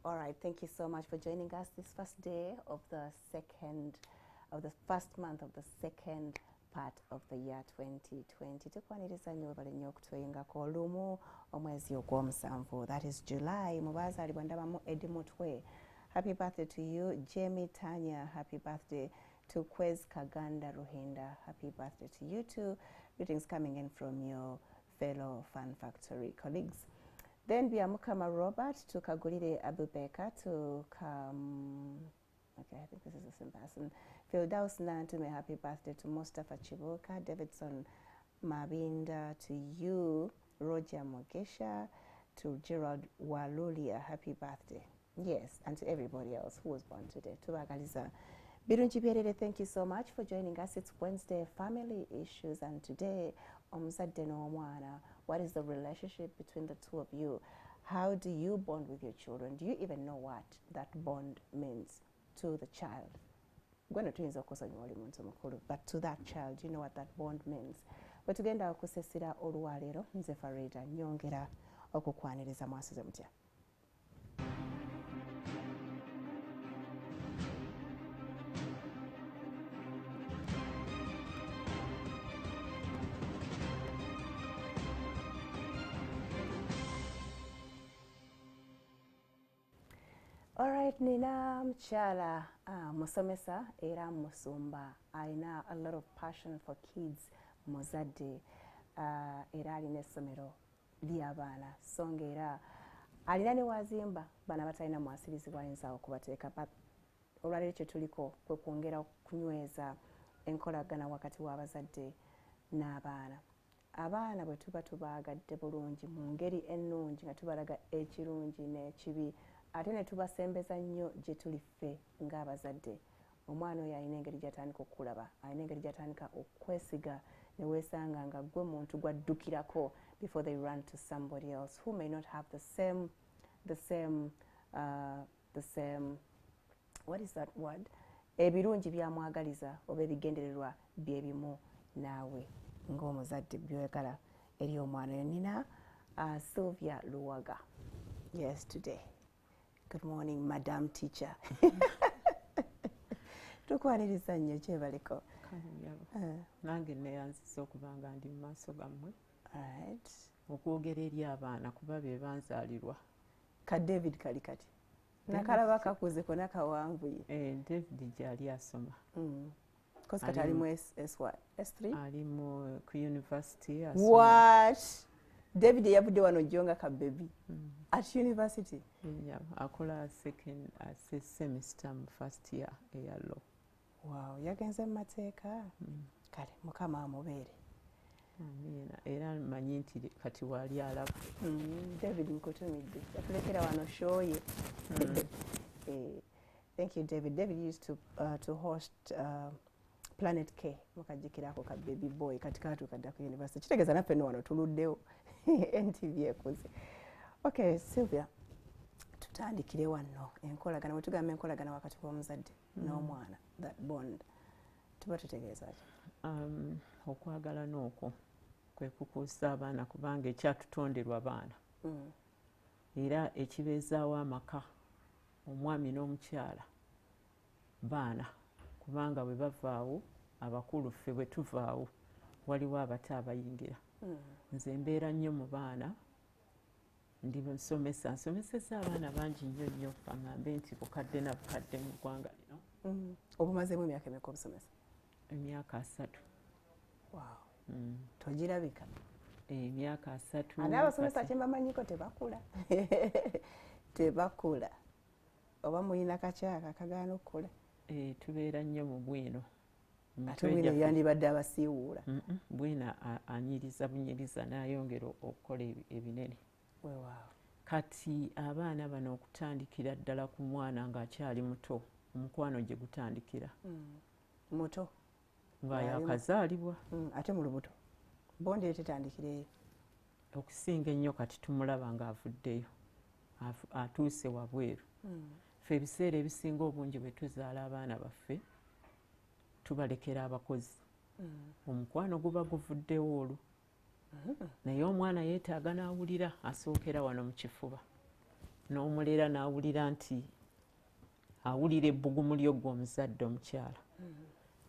All right, thank you so much for joining us this first day of the first month of the second part of the year 2020. Tukwaniriza nnyo bale nnyo okutweyingako olumu omwezi ogw'omusanvu. That is July. Mubazaalibwa ndabamu Eddie Mutwe. Happy birthday to you. Jamie Tanya, happy birthday. To Kwez Kaganda Ruhinda, happy birthday to you too. Greetings coming in from your fellow Fun Factory colleagues. Then Biamukama Robert, to Kagulire Abubeka, to okay, I think this is the same person. Fildaus Nantume, happy birthday to Mustafa Chibuka. Davidson Mabinda, to you. Roger Mogesha, to Gerald Walulia, happy birthday. Yes, and to everybody else who was born today. To Bagaliza Birunji Pierere, thank you so much for joining us. It's Wednesday, Family Issues, and today, Omuzadde n'omwana, what is the relationship between the two of you? How do you bond with your children? Do you even know what that bond means to the child? But to that child, do you know what that bond means? But tugenda okusesera olwaleero, nze Farida nyongera okukwaniriza Mwasuze Mutya. Alright, nina mchala musomesa era musumba. Aina a lot of passion for kids muzadde era alina essomero ly'abaana songa era alina ne wazimba bana batalina mwasirizibwa ayinza okubateeka olwaleero kye tuliko kwe kwongera okunyweza enkolagana wakati w'abazadde n'abaana. Abaana bwe tuba tubaagadde bulungi mu ngeri ennungi nga tubalaga ekirungi n'ekibi ate ne tubasembeza nnyo gye tuli ffe ng'abazadde, omwana oyo alina engeri gy'atandika okulaba, alina engeri gy'atandika okwesiga ne weesanga nga gwe muntu gwaddukirako before they run to somebody else who may not have the same what is that word, ebirungi by'amwagaliza oba ebigendererwa bye bimu naawe ng'omuzadde by'oyagala eri omwana oyo. Nina Sylivia Luwagga. Yes, today. Good morning, Madam Teacher. Tukwaniriza nnyo kyebaliko. Nange neyanzisa okuba nga ndi mu maaso gammwe. Alright. Okwogera eri abaana kuba be banzaalirwa. Ka David kali kati. Nakalaba kakuzeko nakawanvuye. David gyali asoma. Kozi kati ali mu S3? Ali mu ku university asoma. What? David yavudde wano jonga ka baby at university. Yeah, akola second semester mu first year eya law. Wow, yagenze mu mateeka. Kale mukama amubeere. Amina, era manyi nti kati wali alaba. David nkutumidde yatulekera wano show ye. Thank you, David. David used to host Planet K mukajikirako ka baby boy katika tukadda ku university. Kitegeeza naffe no wano tuluddewo NTV ekoze. Okay, Sylvia, tutandikire wano enkolagana. Bwe tugamba enkolagana wakati w'omuzadde n'omwana, that bond, tuba tutegeeza ki? Okwagala n'okwo kwe kukuusa abaana kubanga ekyatutonderwa baana. Era ekibeezaawo amaka omwami n'omukyala baana kubanga bwe bavaawo abakulu ffe bwe tuvaawo waliwo abato abayingira. Nze mbeera nnyo mu baana ndi nsomeseza abaana bangi nnyo nnyo baŋŋambe nti bukadde na bukadde mu ggwanga lino. Obumazeemu emyaka emeka obusomesa? Emyaka 3. Wow. Togirabika? Emyaka 3. Ate abasomesa kye mbamanyiko tebakula. Tebakula. Oba mulina kakyaka kagaana okukola? Tubeera nnyo mu bwino. Ate bwino yandibadde abasiiwuula. Bwina anyiriza bunyiriza n'ayongera okukola ebinene. Wow. Kati abaana bano okutandikira ddala ku mwana ng'akyali muto omukwano gye gutandikira. Muto? Nga yakazaalibwa. Ate mu lubuto? Bondi tetandikire okusinga ennyo kati tumulaba ng'avuddeyo atuuse wabweru. Ffe ebiseera ebisinga obungi bwe tuzaala abaana baffe tubalekera abakozi. Omukwano guba guvuddewo olwo. Naye omwana yeetaaga n'awulira asookera wano mu kifuba. n'omulera n'awulira nti awulira ebbugumu ly'ogwo omuzadde omukyala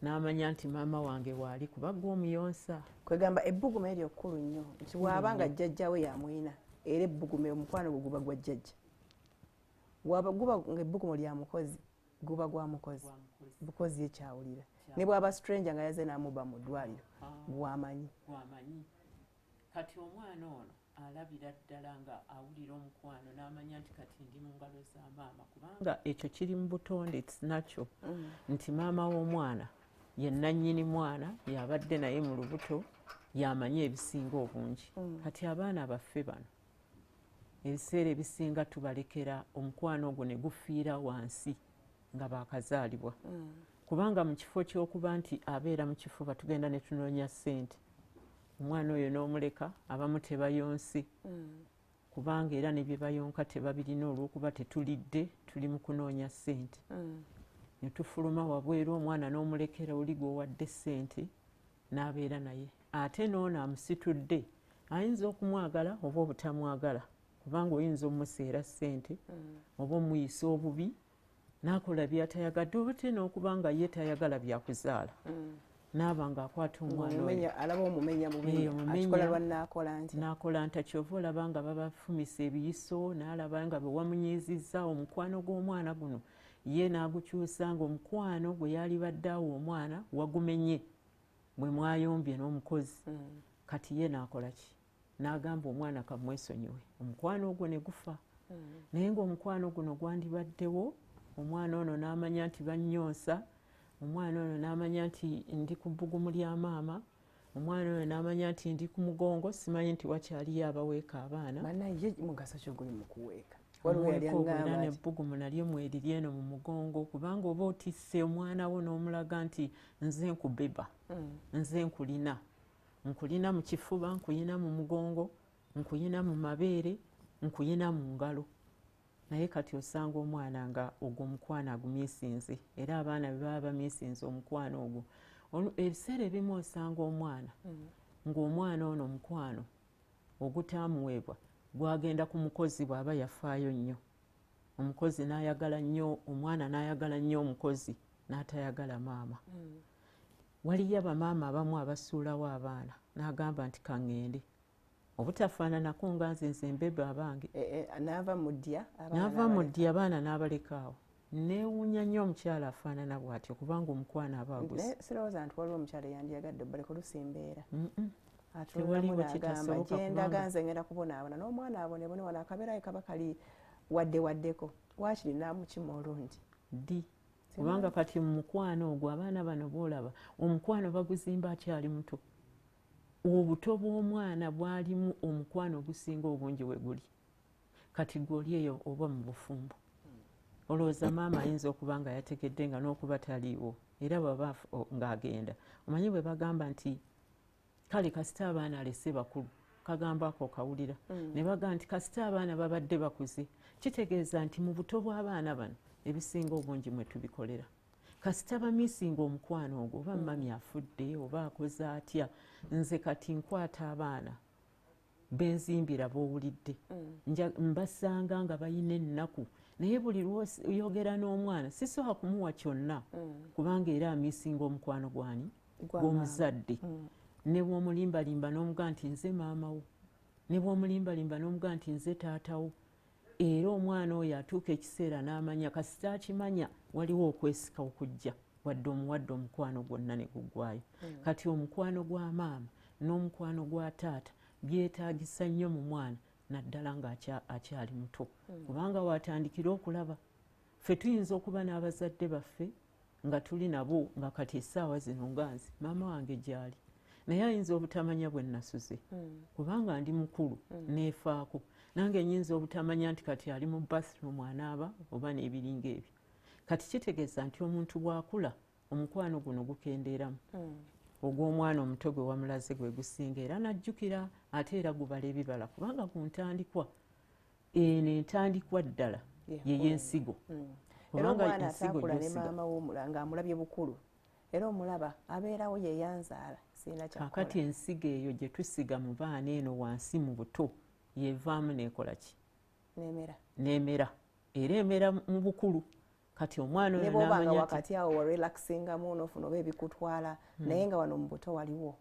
n'amanya nti maama wange waali kuba gwe omuyonsa. Kwegamba ebbugumu eryo kkulu nnyo nti bw'aba nga jjajjawe yamwina era ebbugumu omukwano gwe guba gwa jjajja. Bw'aba guba ebbugumu lya mukozi guba gwa mukozi bukozi ye kyawulira. Ne bw'aba stranger nga yaze n'amuba mu ddwaliro bw'amanyi. Kati omwana ono alabira ddala nga awulira omukwano n'amanya nti kati ndi mu ngalo za maama kubanga ekyo kiri mu butonde nakyo nti maama w'omwana ye nannyini mwana yabadde naye mu lubuto yamanye ebisinga obungi. Kati abaana baffe bano ebiseera ebisinga tubalekera omukwano ogwo ne gufiira wansi nga baakazaalibwa kubanga mu kifo ky'okuba nti abeera mu kifuba tugenda ne tunoonya ssente omwana oyo n'omuleka abamu tebayonsi kubanga era ne bye bayonka tebabirina olw'okuba tetulidde tuli mu kunoonya ssente ne tufuluma wabweru omwana n'omulekera oli gw'owadde ssente n'abeera naye ate n'ono amusitudde ayinza okumwagala oba obutamwagala kubanga oyinza omuseera ssente oba omuyisa obubi n'akola by'atayagadde oba te n'okuba nga ye tayagala byakuzaala n'aba ng'akwata omwana oyo alaba omumenya bubi akikola lwannaakola nti n'akola nti kyova olaba nga babafumisa ebiyiso n'alaba nga bwe wamunyiizizza omukwano gw'omwana guno ye n'agukyusa nga omukwano gwe yali badde awo omwana wagumenye bwe mwayombye n'omukozi kati ye n'akola ki n'agamba omwana kamwesonyiwe omukwano ogwo ne gufa naye ng'omukwano guno gwandibaddewo omwana ono n'amanya nti bannyonsa omwana ono n'amanya nti ndi ku bbugumu lya maama omwana ono n'amanya nti ndi ku mugongo simanyi nti wakyaliyo abaweeka abaana banaye mugaso kyo guli mu kuweeka era nebbugumu nalyo mweriri eno mu mugongo kubanga oba otisse omwana wo n'omulaga nti nze nkubeba nze nkulina mu kifuba nkuyina mu mugongo nkuyina mu mabeere nkuyina mu ngalo naye kati osanga omwana nga ogwo omukwano agumiisinze era abaana bwe baba bamiisinze omukwano ogwo ebiseera ebimu osanga omwana ng'omwana ono omukwano ogutaamuweebwa gwagenda ku mukozi bw'aba yafaayo nnyo omukozi n'ayagala nnyo omwana n'ayagala nnyo omukozi n'atayagala maama waliyo abamaama abamu abasuulawo abaana n'agamba nti kaŋŋende obutafaananako nga nze mbebe abange n'ava mu ddya abaana n'abalekaawo neewuunya nnyo omukyala afaanana bw'atyo kubanga omukwano aba agusi sirowooza nti waliwo omukyala yandiyagadde baleka olusimbeera tewaliwo kitasoboka gendaga nze ngenda kubonaabona n'omwana abonebone wano akabeerayo kaba kali waddewaddeko waakiri n'amukima olungi ddi kubanga kati mu mukwano ogwo abaana bano boolaba omukwano baguzimba akyali muto obuto bw'omwana bwalimu omukwano ogusinga obungi we guli kati gwoli eyo oba mu bufumbo olowooza maama ayinza okuba nga yategedde nga n'okuba taliiwo era bwaba ng'agenda omanyi bwe bagamba nti kale kasita abaana alese bakulu kagamba ako kawulira ne bagamba nti kasita abaana babadde bakuze kitegeeza nti mu buto bw'abaana bano ebisinga obungi mwe tubikolera kasita bamiisinga omukwano ogwo oba mami afudde oba akoze atya nze kati nkwata abaana benzimbira b'owulidde mbasanga nga bayina ennaku naye buli lwoyogera n'omwana sisobola kumuwa kyonna kubanga era amiisinga omukwano gwani gw'omuzadde ne bw'omulimbalimba n'omugaa nti nze maama wo ne bw'omulimbalimba n'omugaa nti nze taata wo era omwana oyo atuuka ekiseera n'amanya kasita akimanya waliwo okwesika okujja wadde omuwadde omukwano gwonna ne guggwayo kati omukwano gwa maama n'omukwano gwa taata byetaagisa nnyo mu mwana naddala ng'akyali muto kubanga watandikira okulaba ffe tuyinza okuba n'abazadde baffe nga tuli nabo nga kati essaawa zino nganzi maama wange gyali naye ayinza obutamanya bwe nasuze kubanga ndi mukulu neefaako nange nyinza obutamanya nti kati ali mu bathroom anaaba oba n'ebiringa ebyo kati kitegeeza nti omuntu bw'akula omukwano guno gukendeeramu ogw'omwana omuto gwe wamulaze gwe gusinga era najjukira ate era gubala ebibala kubanga ku ntandikwa eno entandikwa ddala yeyensigo kubanga ensigo gyosiga ng'amulabye bukulu era omulaba abeerawo yeyanzaala sirina kyakola kakati ensigo eyo gye tusiga mu baana eno wansi mu buto yevaamu nekola ki n'emera era emera mu bukulu kati omwana oyo n'amanya wakati awo warelaxingamu n'ofuna oba ebikutwala naye nga wano mu buto waliwo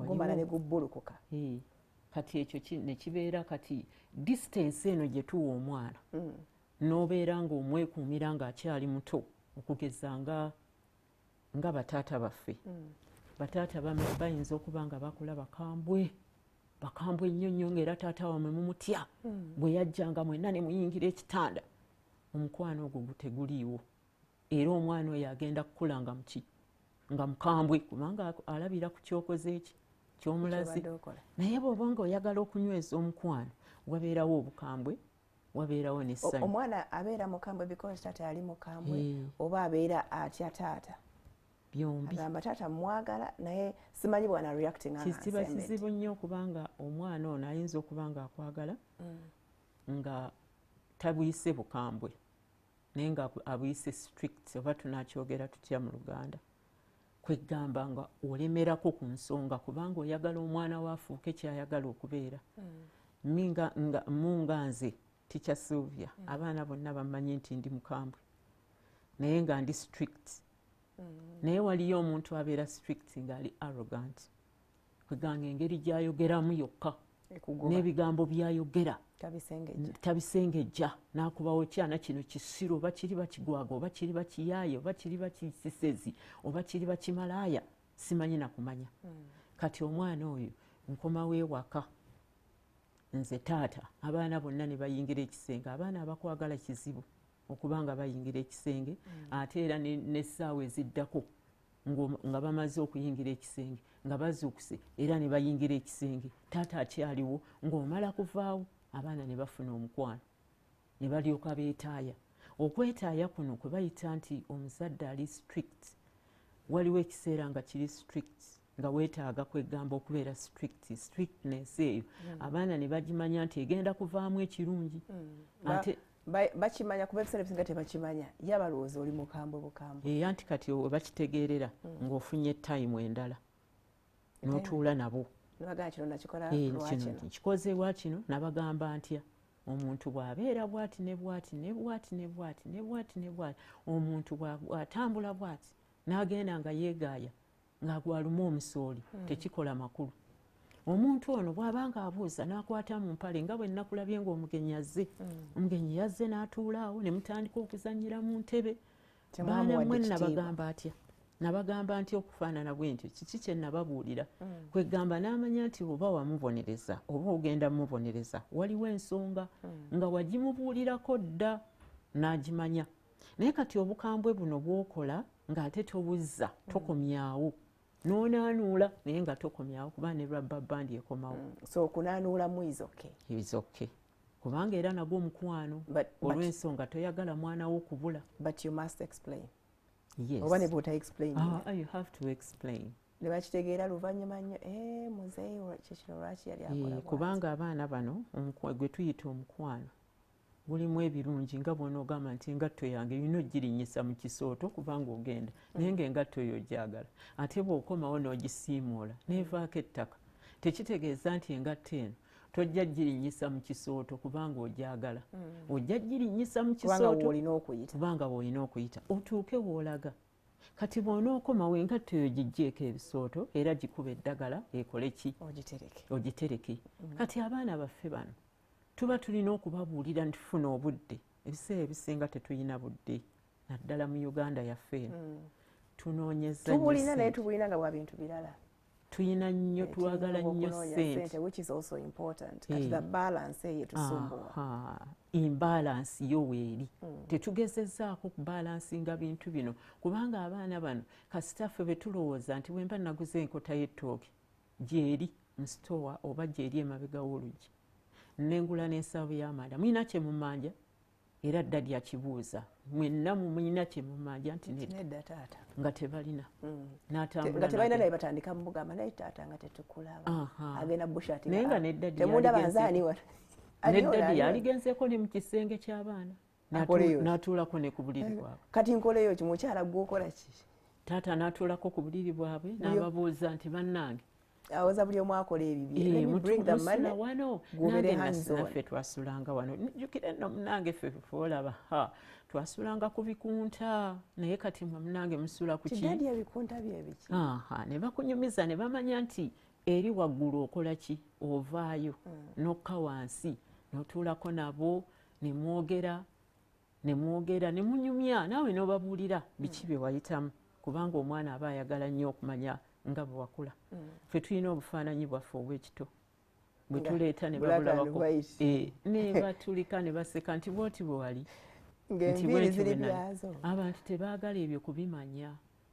gumala ne gubbulukuka kati ekyo ne kibeera kati distance eno gye tuwa omwana n'obeera ng'omwekuumira ng'akyali muto okugeza nga bataata baffe bataata bayinza okuba nga bakula bakambwe ennyo nnyo ng'era taata wamwe mumutya bwe yajjanga mwenna ne muyingira ekitanda omukwano ogwo guteguliiwo era omwana oyo agenda kukula nga mukambwe kubanga alabira ku kyokoze eki ky'omulazi naye bw'oba nga oyagala okunyweza omukwano wabeerawo obukambwe wabeerawo n'essanyu omwana abeera mukambwe because taata yali mukambwe oba abeera atya taata byombi agamba taata mwagala naye simanyi bwana reacting kiba kizibu nnyo okubanga omwana ono ayinza okuba nga akwagala nga tabuyise bukambwe naye nga abuyise strict oba tunakyogera tutya mu Luganda kwegamba nga olemerako ku nsonga kubanga oyagala omwana waafuuke kyayagala okubeera nga nze Teacher Sylvia abaana bonna bamanyi nti ndi mukambwe naye nga ndi strict naye waliyo omuntu abeera strict ng'ali arrogant kweganga engeri gy'ayogeramu yokka n'ebigambo by'ayogera tabisengejja n'akubawo kyana kino kisiru oba kiri bakigwaga oba kiri bakiyaaye oba kiri bakisesezi oba kiri bakimalaaya simanyi nakumanya kati omwana oyo nkomawo ewaka nze taata abaana bonna ne bayingira ekisenge abaana abakwagala kizibu okubanga bayingira ekisenge ate era n'essaawa eziddako nga bamaze okuyingira ekisenge nga bazuukuse era ne bayingira ekisenge taata akyaliwo ng'omala kuvaawo abaana ne bafuna omukwano ne balyoka beetaaya okwetaaya kuno kwe bayita nti omuzadde ali strict waliwo ekiseera nga kiri strict nga weetaaga kwegamba okubeera strictness eyo abaana ne bagimanya nti egenda kuvaamu ekirungi ate bakimanya kuba ebiseera ebisinga tebakimanya ye abalowooza oli mukambwe bukambwe anti kati we bakitegeerera ng'ofunye tayimu endala n'otuula nabo kikozeebwa kino nabagamba ntya omuntu bw'abeera bw'ati ne bw'ati ne bw'ati ne bw'ati ne bw'ati ne bw'ati omuntu bw'atambula bw'ati n'agenda nga yeegaaya ng'agwaluma omusooli tekikola makulu omuntu ono bw'abanga abuuza n'akwata mu mpale nga bwe nnakulabye ng'omugenyi azze omugenyi yazze n'atuulaawo ne mutandika okuzannyira mu ntebe baana mmwe nabagamba ntya okufaanana bwe ntyo kiki kye nababuulira kwegamba n'amanya nti oba wamubonereza oba ogenda mubonereza waliwo ensonga nga wagimubuulirako dda n'agimanya naye kati obukambwe buno bw'okola ng'ate tobuzza tokomyawo n'onaanuula naye nga tokomyawo kuba ne rubber band ekomawo so okunaanuulamu is okay kubanga era nagwo omukwano olw'ensonga toyagala mwana wo kubula but you must explain yes oba ne bw'ota explain you have to explain ne bakitegeera luvannyuma nnyo muzeeyi kikino lwaki yali akola kubanga abaana bano gwe tuyita omukwano gulimu ebirungi nga bw'onoogamba nti engatto yange yina ogirinyisa mu kisooto kubanga ogenda naye ng'engatto yo ogyagala ate bw'okomawo n'ogisiimuula neevaako ettaka tekitegeeza nti engatto eno tojja girinyisa mu kisooto kubanga ogyagala ojja girinyisa mu kisooto kubanga w'olina okuyita otuuke w'olaga kati bw'onookomawo engatto eyo giggyeko ebisooto era gikuba eddagala ekole ki ogitereke kati abaana baffe bano tuba tulina okubabuulira nti tufuna obudde ebiseera ebisinga tetulina budde naddala mu Uganda yaffe eno tunoonyeza tubulina naye tubulina nga bwa bintu birala tuyina nnyo twagala nnyo ssente which is also important kati the balance eyo tusumbuwa imbalance yo weeri tetugezezzaako kubalansinga bintu bino kubanga abaana bano kasitaffe be tulowooza nti wemba naguze enkota y'ettooke gyeri mu sitowa oba gyeri emabega w'oluggi nengula n'ensaabu y'amanda muyina kye mumanja era dda lyakibuuza mwenna muyina kye mumanja nti nedda taata nga tebalina nga tebalina naye batandika mubugamba naye taata nga tetukulaba agenda bushati naye nga neddadi yaligenzeeko ne mu kisenge ky'abaana n'atuulako ne ku buliri bwabwe kati nkoleyo kimukyala gwokola ki taata n'atuulako ku buliri bwabwe n'ababuuza nti bannange awoza buli omu akola ebibye bring the money wano gobere hands on naffe twasulanga wano njukira nno munange ffe olaba twasulanga ku bikunta naye kati mwe munange musula ku kidadi ebikunta byebiki ne bakunyumiza ne bamanya nti eri waggulu okola ki ovaayo nokka wansi notuulako nabo ne mwogera ne munyumya naawe n'obabuulira biki bye wayitamu kubanga omwana aba ayagala nnyo okumanya nga bwe wakula ffe tulina obufaananyi bwaffe obwekito bwe tuleeta ne babulabako ne batulika ne baseka nti bwoti bwe wali nti abantu tebaagala ebyo kubimanya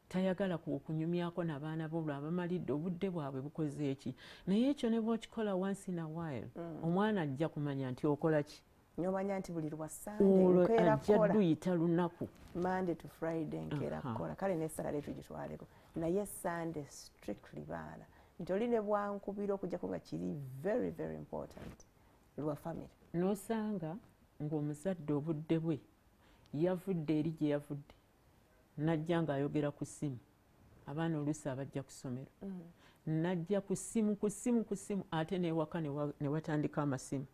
tayagala kunyumyako n'abaana bo abamalidde obudde bwabwe bukoze eki naye ekyo ne bwokikola once in a while omwana ajja kumanya nti okola ki nyomanya nti buli lwa Sunday ajja luyita lunaku Monday to Friday nkeera kukola kale ne Saturday tugitwaleko naye Sunday strictly baana nti oli ne bwankubira okujjako nga kiri very very important lwa family nosanga ng'omuzadde obudde bwe yavudde eri gye yavudde najja ng'ayogera ku ssimu abaana oluusi abajja ku ssomero najja ku ssimu ate n'ewaka ne watandika amasimu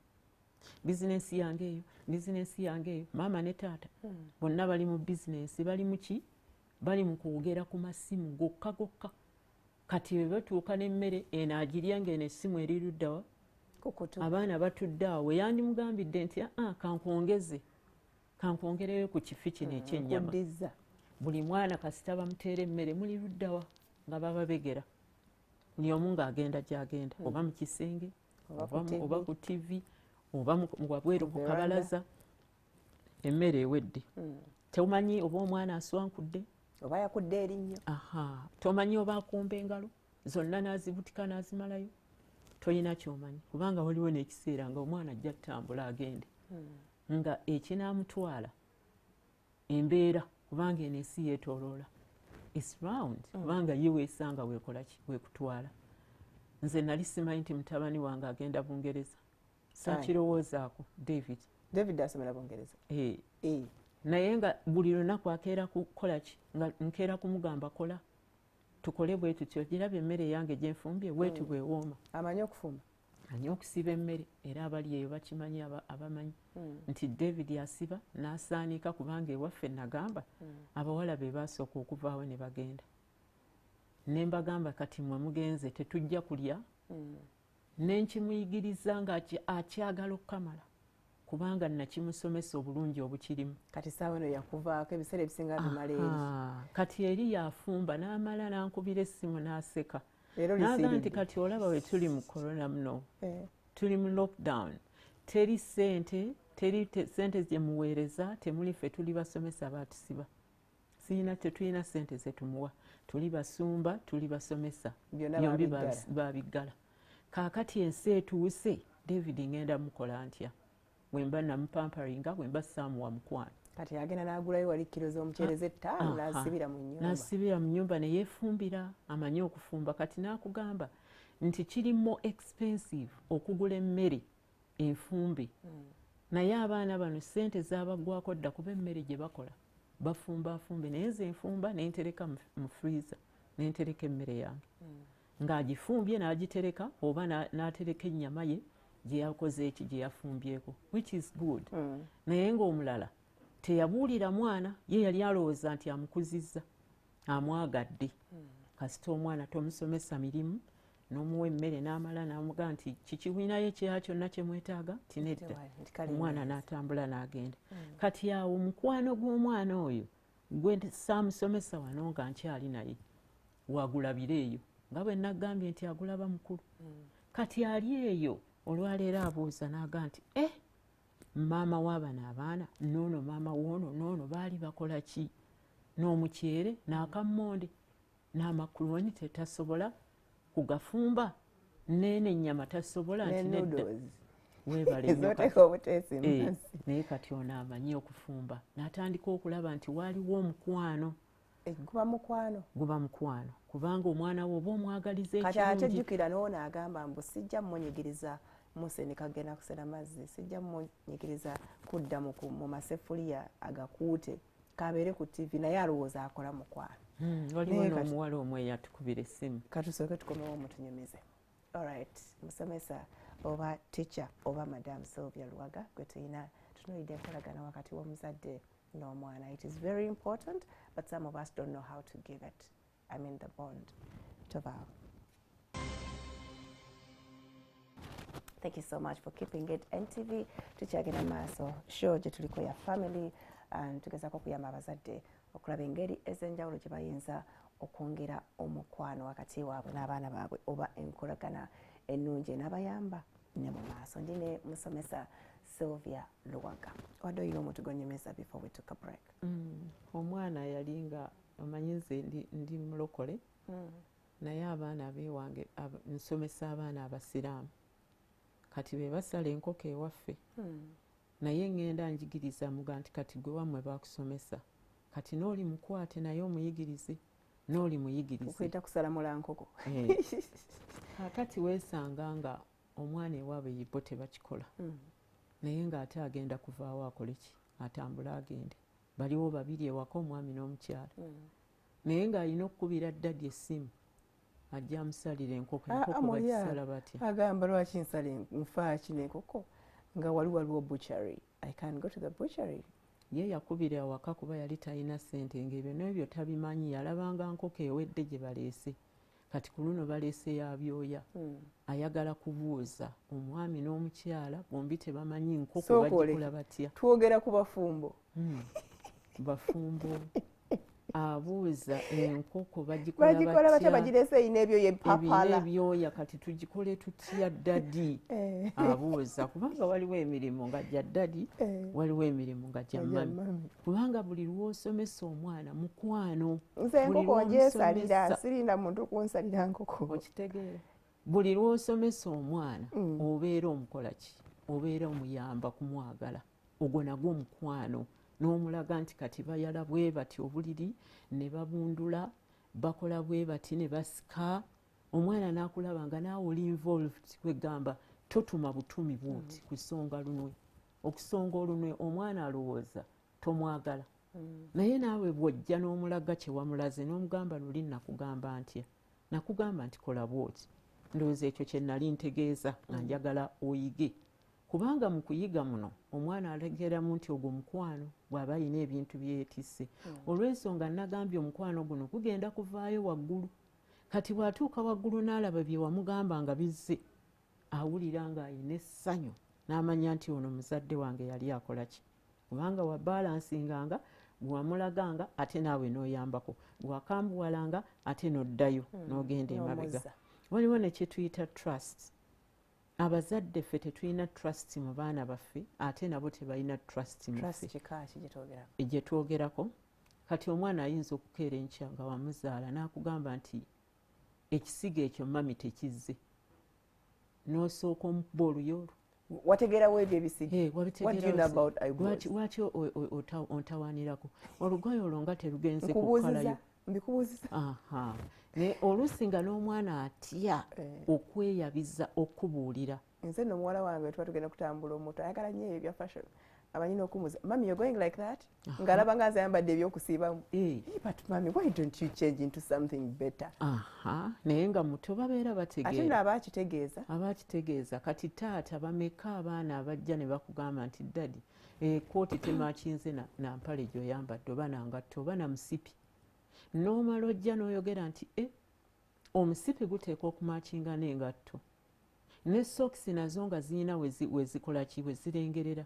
bizinensi yange eyo maama ne taata bonna bali mu bizinensi bali mu ki bali mu kwogera ku masimu gokka kati bwe batuuka n'emmere eno agirya ng'eno essimu eri luddawa abaana batudde awo we yandimugambidde nti kankwongereyo ku kifi kino ekyennyama buli mwana kasita bamuteera emmere muli luddawa nga bababegera buli omu ng'agenda gy'agenda oba mu kisenge oba ku TV oba wabweru ku kabalaza emmere ewedde tomanyi oba omwana aswankudde oba yakudde erinnyo tomanyi oba akumba engalo zonna n'azibutika n'azimalayo toyina kyomanyi kubanga waliwo n'ekiseera nga omwana ajja ttambula agende nga ekinaamutwala embeera kubanga eno ensi yeetooloola is round kubanga ye weesanga weekola ki weekutwala nze nali simanyi nti mutabani wange agenda Bungereza saakirowoozaako David asomera Bungereza naye nga buli lunaku akeera kukola ki nga nkeera kumugamba kola tukole bwe tutyo girabye emmere yange gye nfumbye bwetu bwewooma amanyi okufumba anyi okusiba emmere era abali eyo bakimanyi abamanyi nti David asiba n'asaanika kubanga ewaffe nagamba abawala be baasooka okuvaawo ne bagenda ne mbagamba kati mwe mugenze tetujja kulya nenkimuyigiriza nga akyagala okukamala kubanga nakimusomesa obulungi obukirimu kati saawa eno yakuvaako ebiseera ebisinga bimala eri kati eri yafumba n'amala n'ankubira essimu n'aseka naga nti kati olaba we tuli mu corona muno tuli mu lockdown teri sente ze muweereza temuli ffe tuli basomesa baatusiba tetulina sente ze tumuwa tuli basumba tuli basomesa byombi babiggala kaakati ensi etuuse David ngenda mukola ntya bwemba namupamparinga bwemba saamuwa mukwano kati agenda n'agulayo wali kilo z'omuceere z'ettaano n'asibira mu nnyumba ne yeefumbira amanyi okufumba kati n'akugamba nti kiri more expensive okugula emmere enfumbe naye abaana bano sente zaabagwako dda kuba emmere gye bakola bafumba naye nze enfumba nentereka mu freezer nentereka emmere yange ng'agifumbye n'agitereka oba n'atereka ennyama ye gye yakoze eki gye yafumbyeko which is good naye ng'omulala teyabuulira mwana ye yali alowooza nti amukuzizza amwagadde kasita omwana tomusomesa mirimu n'omuwa emmere n'amala n'amugaa nti kikiwinayo ekirala kyonna kye mwetaaga tinedda omwana n'atambula n'agenda kati awo omukwano gw'omwana oyo gwe saamusomesa wano nga nkyali naye wagulabira eyo nga bwe nagambye nti agulaba mukulu kati ali eyo olwaleero abuuza n'agaa nti maama w'abano abaana noono maama woono noono baali bakola ki n'omuceere n'akammonde n'amakuloni tetasobola kugafumba neeno ennyama tasobola nti nedda weebale naye kati ono amanyi okufumba n'atandika okulaba nti waaliwo omukwano guba mukwano kubanga omwana we oba omwagaliza ekirungi kati ate jjukira n'ono agamba mbu sijja mmunyigiriza museni kagenda kusera mazzi sijja mmunyigiriza kudda mu masefuliya agakuute kabeere ku TV naye alowooza akola mukwano waliwo n'omuwala omwe yatukubira essimu katusooke tukomewo mutunyumize. Alright, musomesa oba teacher oba Madam Sylvia Luwagga gwe tulina tutunuulidde enkolagana wakati w'omuzadde n'omwana. It is very important, but some of us don't know how to give it. I mean the bond. Tobao. Thank you so much for keeping it NTV. Tukyagenda maaso show gye tuliko ya family and tugezaako okuyamba abazadde okulaba engeri ez'enjawulo gye bayinza okwongera omukwano wakati waabwe n'abaana baabwe oba enkolagana ennungi n'abayamba ne mu maaso. Ndine musomesa Sylvia Luwagga. Wadde olina omuntu gonyemeza before we took a break? Omwana yalinga omanyi nze ndi mulokole naye abaana abeewange nsomesa abaana abasiraamu kati be basala enkoko ewaffe naye ngenda njigiriza muga nti kati gwe wammwe bakusomesa kati n'oli mukwate naye omuyigirize n'oli muyigirize okwita kusalamula nkoko. Kati weesanga nga omwana ewaabwe yibo tebakikola naye ng'ate agenda kuvaawo akole ki atambula agende baliwo babiri ewaka omwami n'omukyala naye ng'alina okukubira ddadi essimu ajja amusalira enkoko bagisala batya agamba lwaki nsala nfaaki n'enkoko nga waliwo butchery. I can go to the butchery. ye yakubira awaka kuba yali talina ssente ng'ebyo n'ebyo tabimanyi yalabanga nkoko ewedde gye baleese kati ku luno baleese ya byoya ayagala kubuuza omwami n'omukyala bombi tebamanyi nkoko bagikola batya. Twogera ku bafumbo. Bafumbo abuuza enkoko bagikola batya bagireese eyina ebyoya empapala ebyoya kati tugikole tutya ddadi abuuza kubanga waliwo emirimu nga gya ddadi waliwo emirimu nga gya mami kubanga buli lw'osomesa omwana mukwano nze enkoko ngyesalira sirinda muntu kunsalira nkoko okitegeera buli lw'osomesa omwana obeera omukola ki obeera omuyamba kumwagala ogwo nagwo mukwano n'omulaga nti kati bayala bwe bati obuliri ne babundula bakola bwe bati ne basika omwana n'akulaba nga naawe oli involved kwegamba totuma butumi bwoti ku ssonga lunwe okusonga olunwe omwana alowooza tomwagala naye naawe bw'ojja n'omulaga kye wamulaze n'omugamba luli nakugamba ntya nakugamba nti kola bwoti ndowooza ekyo kye nali ntegeeza nga njagala oyige kubanga mu kuyiga muno omwana alegeramu nti ogwo mukwano bw'aba alina ebintu byeyeetisse olw'ensonga nagambye omukwano guno gugenda kuvaayo waggulu kati bw'atuuka waggulu n'alaba bye wamugamba nga bizze awulira ng'ayina essanyu n'amanya nti ono muzadde wange yali akola ki kubanga wabalansinganga gwe wamulaganga ate naawe n'oyambako gwe wakambuwalanga ate n'oddayo n'ogenda emabega. Waliwo ne kye tuyita trust. Abazadde ffe tetulina trust mu baana baffe ate nabo tebalina trust mu ffe gye twogerako kati omwana ayinza okukeera enkya nga wamuzaala n'akugamba nti ekisiga ekyo mami tekizze n'osooka omukuba oluyoolo wategeerawo ebyo ebisiga lwaki ontawanirako olugoye olwo nga terugenze kukalayo mbikubuuziza naye oluusi nga n'omwana atya okweyabiza okubuulira. Nze n'omuwala wange tuba tugenda kutambula omuto ayagala nnyo ebyo bya fashion amanyi n'okumuza mami you're going like that ng'alaba nga azayambadde ebyokusiibamu but mami why don't you change into something better. Naye nga muto babeera bategeera ate n'abakitegeeza abakitegeeza kati taata bameka abaana abajja ne bakugamba nti ddadi kooti temakinze na mpale gy'oyambadde oba nangatto oba na musipi n'omala ojja n'oyogera nti omusipi guteekwa okumakinga n'engatto ne sokisi nazo nga zirina wezikola ki wezirengerera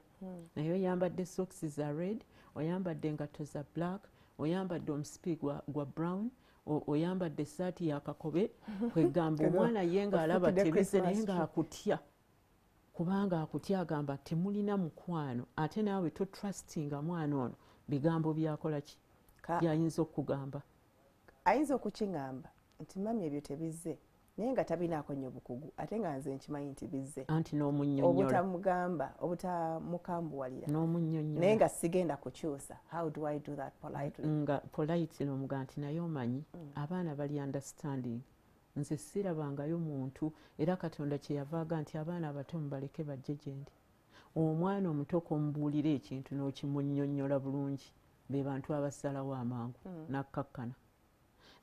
naye oyambadde sokisi za red oyambadde engatto za black oyambadde omusipi gwa brown oyambadde essaati ya kakobe kwegamba omwana ye ng'alaba tebize naye ng'akutya kubanga akutya agamba temulina mukwano ate naawe totrustinga mwana ono bigambo byakola ki byayinza okugamba. Ayinza okukiŋŋamba nti mami ebyo tebizze naye nga tabinaako nnyo bukugu ate nga nze nkimanyi nti bizze anti n'omunnyonnyola obutamugamba obutamukambuwalira n'omunnyonnyola naye nga sigenda kukyusa. How do I do that politely? Nga polite n'omuga nti naye omanyi abaana bali understanding nze sirabangayo muntu era Katonda kyeyavaaga nti abaana abato mubaleke bajje gye ndi omwana omuto komubuulira ekintu n'okimunnyonnyola bulungi be bantu abasalawo amangu nakkakkana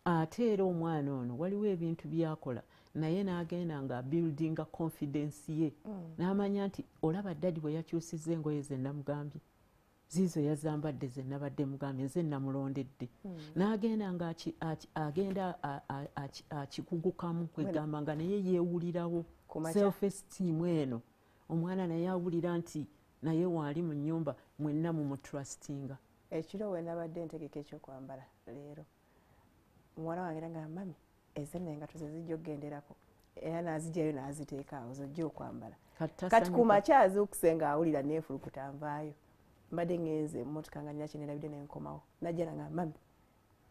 ate era omwana ono waliwo ebintu byakola naye n'agenda nga buildinga confidence ye n'amanya nti olaba ddadi bwe yakyusizza engoye ze namugambye ziizo yazambadde ze nabadde mugambye nze namulondedde n'agenda nga agenda akikugukamu kwegamba nga naye yeewulirawo self esteem eno omwana naye awulira nti naye waali mu nnyumba mwenna mumutrustinga. Ekiro we nabadde ntegeka ekyokwambala leero omwana wange nga mami ezenna engato ze zijja okugenderako era n'azigyayo n'aziteeka awo zojja okwambala kati ku makya azuukuse nga awulira neefulukuta nvaayo mbadde ngenze emmotoka nga nina kyenerabidde nenkomawo najja nga mami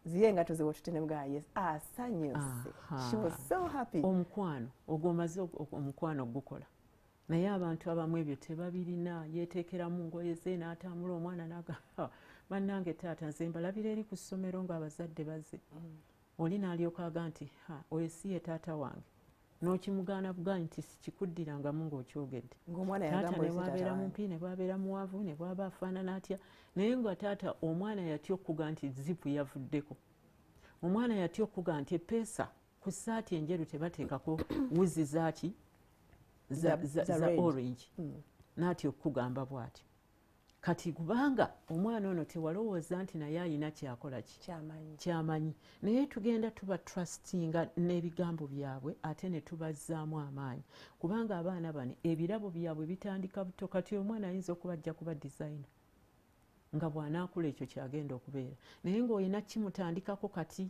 ziye engato ze wotute nemugaa yes asanyuse she was so happy. Omukwano ogwo omaze omukwano gukola naye abantu abamu ebyo tebabirina yeteekeramu ngoye ze n'atambula omwana naga bannange taata nze mbalabira eri ku ssomero ng'abazadde bazze oli n'alyoka aga nti oyo si ye taata wange n'okimugaana bugaanyi nti sikikuddirangamu ng'okyogedde taata ne bwabeera mumpi ne bwabeera muwavu ne bwaba afaanana atya naye nga taata omwana yatya okuga nti zipu yavuddeko omwana yatya okuga nti epeesa ku ssaati enjeru tebateekako wuzi zaaki za orange n'atya okugamba bw'atyo kati kubanga omwana ono tewalowooza nti naye alina kyakola ki kyamanyi naye tugenda tuba trustinga n'ebigambo byabwe ate ne tubazzaamu amaanyi kubanga abaana bano ebirabo byabwe bitandika buto kati omwana ayinza okuba ajja kuba designer nga bw'anaakula ekyo kyagenda okubeera naye ng'olina kimutandikako kati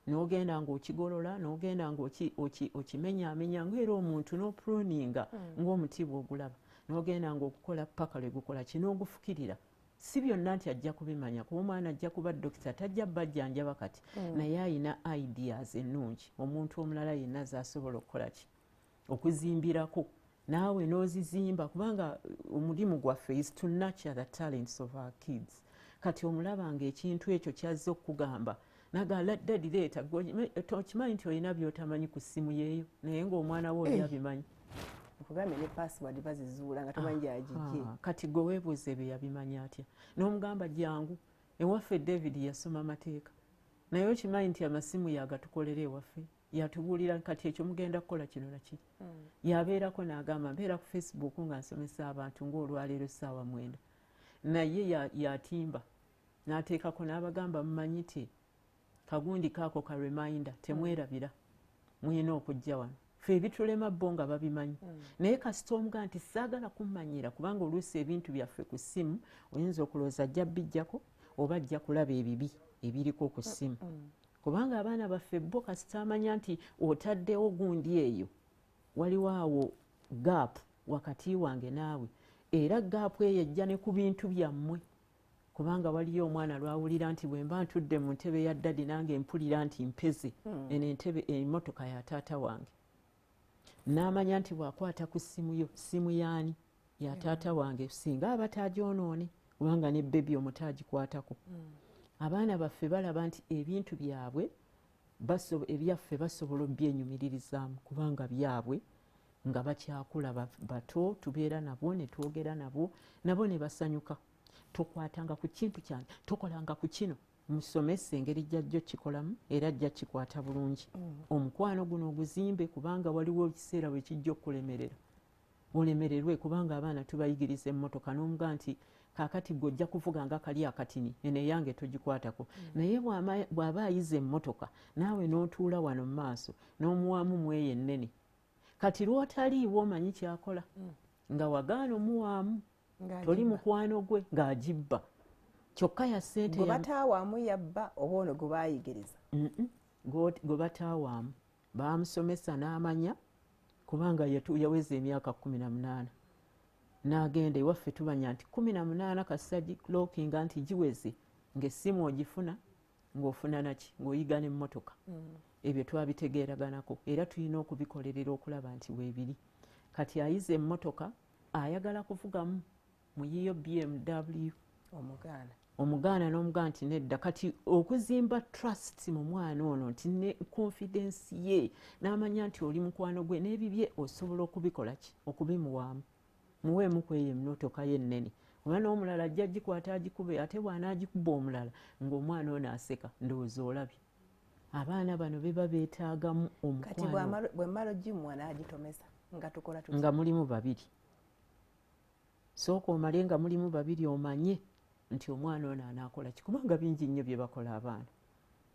n'ogenda ng'okigolola n'ogenda ng'okimenyaamenya ng'era omuntu n'opruninga ng'omuti bw'ogulaba n'ogenda ng'okukola paka lwe gukola kino ogufukirira si byonna nti ajja kubimanya kuba omwana ajja kuba dokita tajja bajjanjaba kati naye alina ideas ennungi omuntu omulala yenna z'asobola okukola ki okuzimbirako naawe n'ozizimba kubanga omulimu gwaffe is to nurture the talents of our kids kati omulabanga ekintu ekyo kyazze okugamba nagala ddadi leeta tokimanyi nti olina by'otamanyi ku ssimu yeeyo naye ng'omwana we oli abimanyi okugambye ne password bazizuula nga tomanyi gyagijje kati gwe weebuuze bye yabimanya atya n'omugamba jangu ewaffe David yasoma mateeka naye okimanyi nti amasimu yagatukolera ewaffe yatubuulira kati ekyo mugenda kukola kino nakiri yabeerako n'agamba mbeera ku Facebook nga nsomesa abantu ng'olwaleero ssaawa 9 naye yatimba n'ateekako n'abagamba mumanyi ti kagundi kaako ka reminder temwerabira muyina okujja wano ffe ebitulema bo nga babimanyi naye kasita omugaa nti saagala kummanyira kubanga oluusi ebintu byaffe ku ssimu oyinza okulowooza ajja bijjako oba ajja kulaba ebibi ebiriko ku ssimu kubanga abaana baffe bo kasita amanya nti otaddewo gundi eyo waliwo awo gaapu wakati wange naawe era gaapu eyo ejja ne ku bintu byammwe kubanga waliyo omwana lwawulira nti bwe mba ntudde mu ntebe ya ddadi nange mpulira nti mpeze eno entebe emmotoka ya taata wange n'amanya nti bw'akwata ku ssimu yo ssimu yaani ya taata wange singa aba taagyonoone kubanga ne bebi omutaagikwatako abaana baffe balaba nti ebintu byabwe ebyaffe basobola obyenyumiririzaamu kubanga byabwe nga bakyakula bato tubeera nabo ne twogera nabo ne basanyuka tokwatanga ku kintu kyange tokolanga ku kino musomese engeri jjajjo kikolamu era ajja kikwata bulungi omukwano guno oguzimbe kubanga waliwo ekiseera bwe kijja okulemerera olemererwe kubanga abaana tubayigiriza emmotoka n'omuga nti kaakati gwe kuvuga nga kali akatini ene yange togikwatako naye bw'aba ayize emmotoka naawe n'otuula wano mu maaso n'omuwaamu mweye ennene kati lw'otaliiwo omanyi kyakola nga wagaana omuwaamu toli mukwano gwe ng'agibba kyokka ya ssente gwe bataawamu yabba oba ono gwe baayigiriza gwe bataawamu baamusomesa n'amanya kubanga yaweza emyaka 18 n'agenda ewaffe tumanya nti 18 kasita lookinga nti giweze ng'essimu ogifuna ng'ofuna naki ng'oyiga n'emmotoka ebyo twabitegeeraganako era tulina okubikolerera okulaba nti weebiri kati ayize emmotoka ayagala kuvugamu muyiyo BMW omugaana n'omugaa nti nedda kati okuzimba trust mu mwana ono nti ne confidence ye n'amanya nti oli mukwano gwe n'ebibye osobola okubikola ki okubimuwaamu muweemu kweyo emmotoka ye ennene oba n'omulala ajja gikwata agikube ate bw'anaagikuba omulala ng'omwana ono aseka ndowooza olabye abaana bano beba beetaagamu omukwano. Kati bwemmala ogimuwa n'agitomeza nga tukola tuti. Nga mulimu babiri. Sooka omale nga mulimu babiri omanye nti omwana ono anaakola ki, kubanga bingi nnyo bye bakola abaana.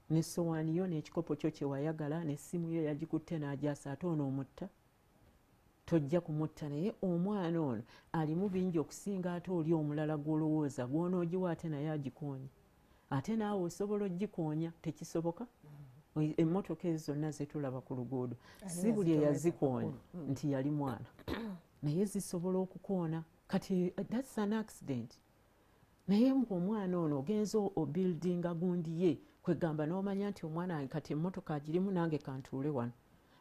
N'essowaani yo n'ekikopo kyo kye wayagala n'essimu yo yagikutte n'agyasa, ate ono omutta. Tojja kumutta, naye omwana ono alimu bingi okusinga ate oli omulala gw'olowooza gw'onoogiwa ate naye agikoonya. Ate naawe osobola ogikoonya, tekisoboka? Emmotoka ezo zonna ze tulaba ku luguudo si buli eyazikoonya nti yali mwana, naye zisobola okukoona. Kati that's an accident. Naye omwana ono ogenza obuildinga gundi ye kwegamba n'omanya nti omwana wange kati emmotoka agirimu nange kantuule wano,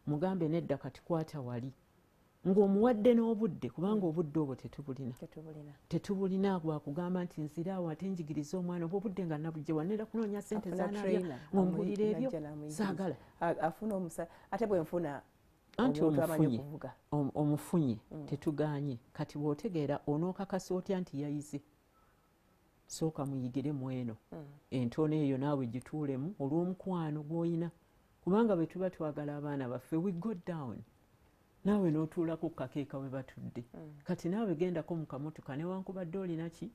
mugambe nedda kati kwata wali, ng'omuwadde n'obudde, kubanga obudde obwo tetubulina gwakugamba nti nziraawo ate njigiriza omwana obwo obudde nga nabujja wanera kunoonya ssente zanalya ng'ompulira ebyo saagala. Afuna omusa ate bwe nfuna anti omufunye tetuganye. Kati bw'otegeera onookakasa otya nti yayize, sooka muyigire mu eno entono eyo naawe gituulemu olw'omukwano gw'oyina, kubanga bwe tuba twagala abaana baffe we go down. Naawe n'otuulako ku kakeeka we batudde. Kati naawe gendako mu kamotoka newankubadde olina ki,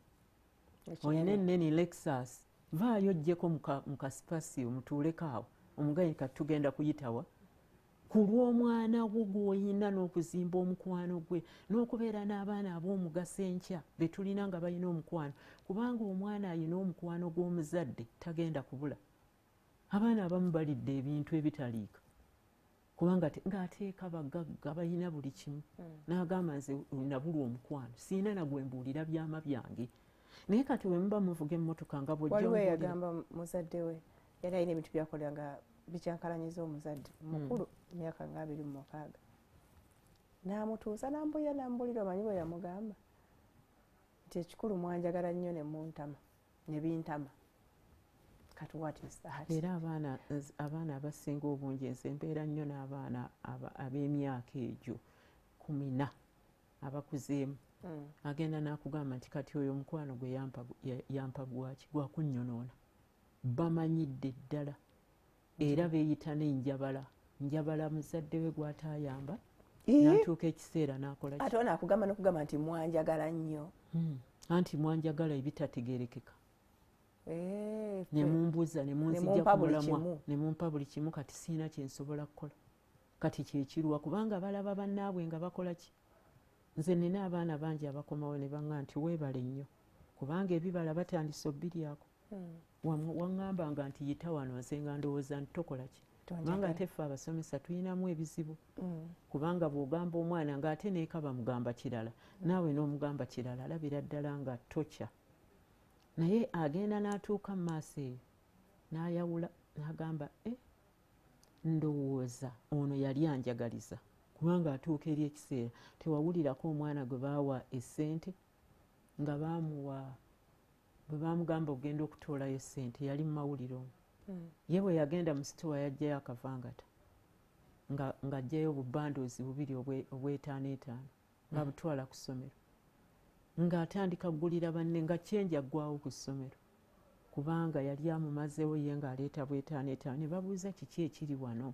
olina ennene Lexus, vaayo oggyeko mu kasipasiyo mutuuleko awo omugayi kati tugenda kuyitawa. Ku lw'omwana wo gw'oyina n'okuzimba omukwano gwe n'okubeera n'abaana ab'omugaso enkya be tulina nga balina omukwano, kubanga omwana alina omukwano gw'omuzadde tagenda kubula. Abaana abamu balidde ebintu ebitaliika kubanga ng'ateeka bagagga balina buli kimu, n'agamba nze nabulwa omukwano, siina nagwe mbuulira byama byange. Naye kati bwe muba muvuga emmotoka nga bw'ojja waliwo eyagamba muzadde we yali alina ebintu byakolera nga bikyankalanyiza omuzadde mukulu emyaka nga 26, n'amutuusa n'ambulira omanyi bwe yamugamba nti ekikulu mwanjagala nnyo ne muntama ne bintama. Kati what is that? Era abaana abasinga obungi nze mbeera nnyo n'abaana ab'emyaka egyo 14 abakuzeemu, agenda n'akugamba nti kati oyo omukwano gwe yampa gwaki, gwakunnyonoona. Bamanyidde ddala era beeyita n'enjabala. Njabala muzadde we gw'ataayamba n'atuuka ekiseera n'akola ki? Ate ono akugamba n'okugamba nti mwanjagala nnyo. Anti mwanjagala ebitategeerekeka. Ne mumbuuza ne munzija ku mulamwa ne mumpa buli kimu, kati siina kye nsobola kukola. Kati kyekirwa kubanga balaba bannaabwe nga bakola ki? Nze nina abaana bangi abakomawo ne baŋŋamba nti weebale nnyo kubanga ebibala batandise obbiryako. Waŋŋambanga nti yita wano nze nga ndowooza nti tokola ki? Kubanga ate ffe abasomesa tulinamu ebizibu, kubanga bw'ogamba omwana ng'ate neeka bamugamba kirala, naawe n'omugamba kirala, alabira ddala nga tokya. Naye agenda n'atuuka mu maaso eyo n'ayawula n'agamba ndowooza ono yali anjagaliza, kubanga atuuka eri ekiseera tewawulirako omwana gwe baawa essente nga baamuwa, bwe baamugamba ogenda okutoolayo essente yali mu mawulire omwo. Ye bwe yagenda mu sitowa yajjayo akavangata nga ajjayo obubandoozi 2 obw'5 nga butwala ku ssomero, ng'atandika kugulira banne nga kyenja aggwawo ku ssomero kubanga yali amumazeewo ye ng'aleeta bw'5 ne babuuza kiki ekiri wano.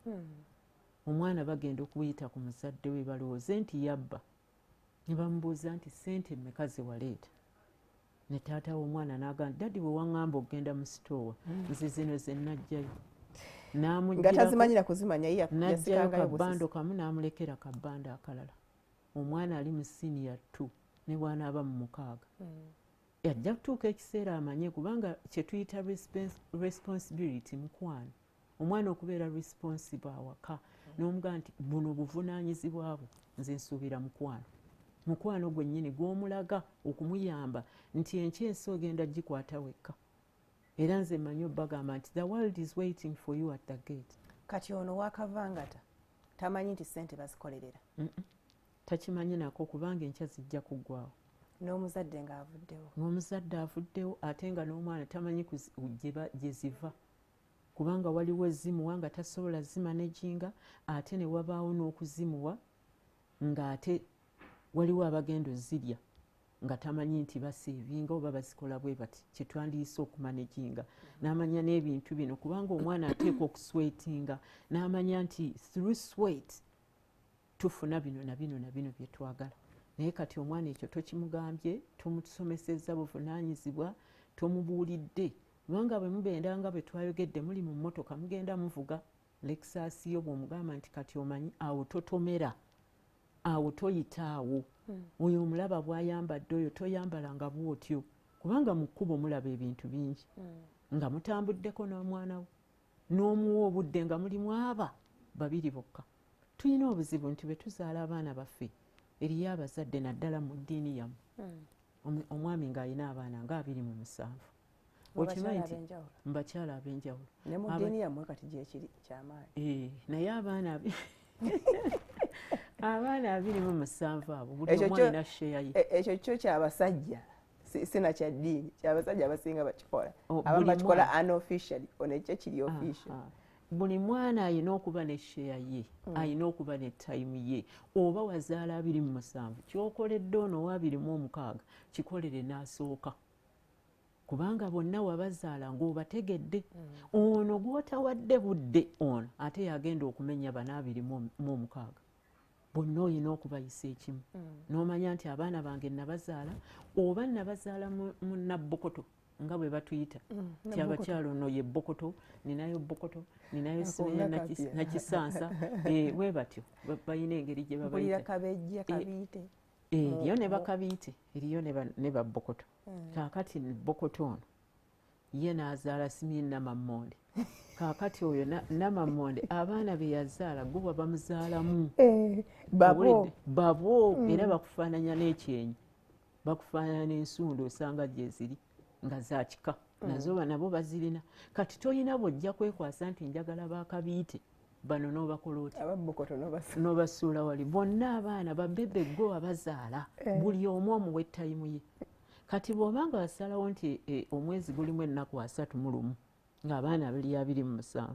Omwana bagenda okuyita ku muzadde we balowooze nti yabba, ne bamubuuza nti ssente mmeka ze waleeta. Ne taata w'omwana n'agamba daddi bwe waŋŋamba okugenda mu sitoowa nze zino ze najjayo. N'ajjayo kabbando kamu n'amulekera kabbando akalala. Omwana ali mu siniya 2 ne bw'anaaba mu 6. Yajja kutuuka ekiseera amanye kubanga kye tuyita responsibility mukwano. Omwana okubeera responsible awaka n'omugamba nti buno buvunaanyizibwa bwo, nze nsuubira mukwano. Mukwano gwennyini gw'omulaga okumuyamba nti ensi ogenda gikwata wekka. Era nze mmanyi obbagamba nti the world is waiting for you at the gate. Kati ono wakavangata tamanyi nti ssente bazikolerera. Takimanyi nako kubanga enkya zijja kuggwawo. N'omuzadde ng'avuddewo. N'omuzadde avuddewo ate nga n'omwana tamanyi gye ziva. Kubanga waliwo ezimuwa nga tasobola zimanaginga, ate ne wabaawo n'okuzimuwa ng'ate waliwo abagenda ozirya nga tamanyi nti baseevinga oba bazikola bwe bati kyetwandiisa okumanaginga n'amanya n'ebintu bino kubanga omwana ateekwa okuswetinga n'amanya nti through sweat tufuna bino na bino na bino bye twagala. Naye kati omwana ekyo tokimugambye, tomusomesezza buvunaanyizibwa, tomubuulidde. Kubanga bwe mubenda nga bwe twayogedde muli mu mmotoka mugenda muvuga lekisasi yo bw'omugamba nti kati omanyi awo totomera, awo toyita awo. Oyo omulaba bw'ayambadde oyo toyambalanga bw'otyo. Kubanga mu kkubo mulaba ebintu bingi. Nga mutambuddeko n'omwana we. N'omuwa obudde nga mulimu aba babiri bokka. Tulina obuzibu nti bwe tuzaala abaana baffe eriyo abazadde naddala mu ddiini yammwe. Omwami ng'alina abaana nga 27. Okimanyi nti mu bakyala ab'enjawulo. Ne mu ddiini yammwe kati gyekiri kyamaanyi. Naye abaana abaana 27 abo buli omu alina sheya ye. Ekyo kyo kyabasajja sina kya ddiini, kyabasajja abasinga bakikola. Abamu bakikola unofficially, ono ekyo kiri official. Buli mwana alina okuba ne sheya ye, alina okuba ne time ye. Oba wazaala 27 kyokoledde ono owa 26 kikolere n'asooka. Kubanga bonna wabazaala ng'obategedde. Ono gw'otawadde budde ono ate yagenda okumenya bana 26. Bonna olina okubayisa ekimu. N'omanya nti abaana bange nabazaala oba nabazaala mu nabbokoto nga bwe batuyita. Ti abakyala ono ye bbokoto, ninayo bbokoto, ninayo simenya na kisansa. Bwe batyo balina engeri gye babayita. Kabejja kabiite. Eriyo ne bakabiite, eriyo ne babbokoto. Kaakati bbokoto ono ye n'azaala Simeon Namammonde. Kaakati oyo Namammonde abaana be yazaala gwe bamuzaalamu. Babo era bakufaananya n'ekyenyi. Bakufaananya n'ensundo osanga gye ziri nga za kika. Nazo nabo bazirina. Kati toyina bw'ojja kwekwasa nti njagala bakabiite. Bano n'obakola oti n'obasuula wali. Bonna abaana babebe gwe wabazaala. Buli omu omuwa ettayimu ye. Kati bw'obanga wasalawo nti omwezi gulimu ennaku 31 ng'abaana bali 27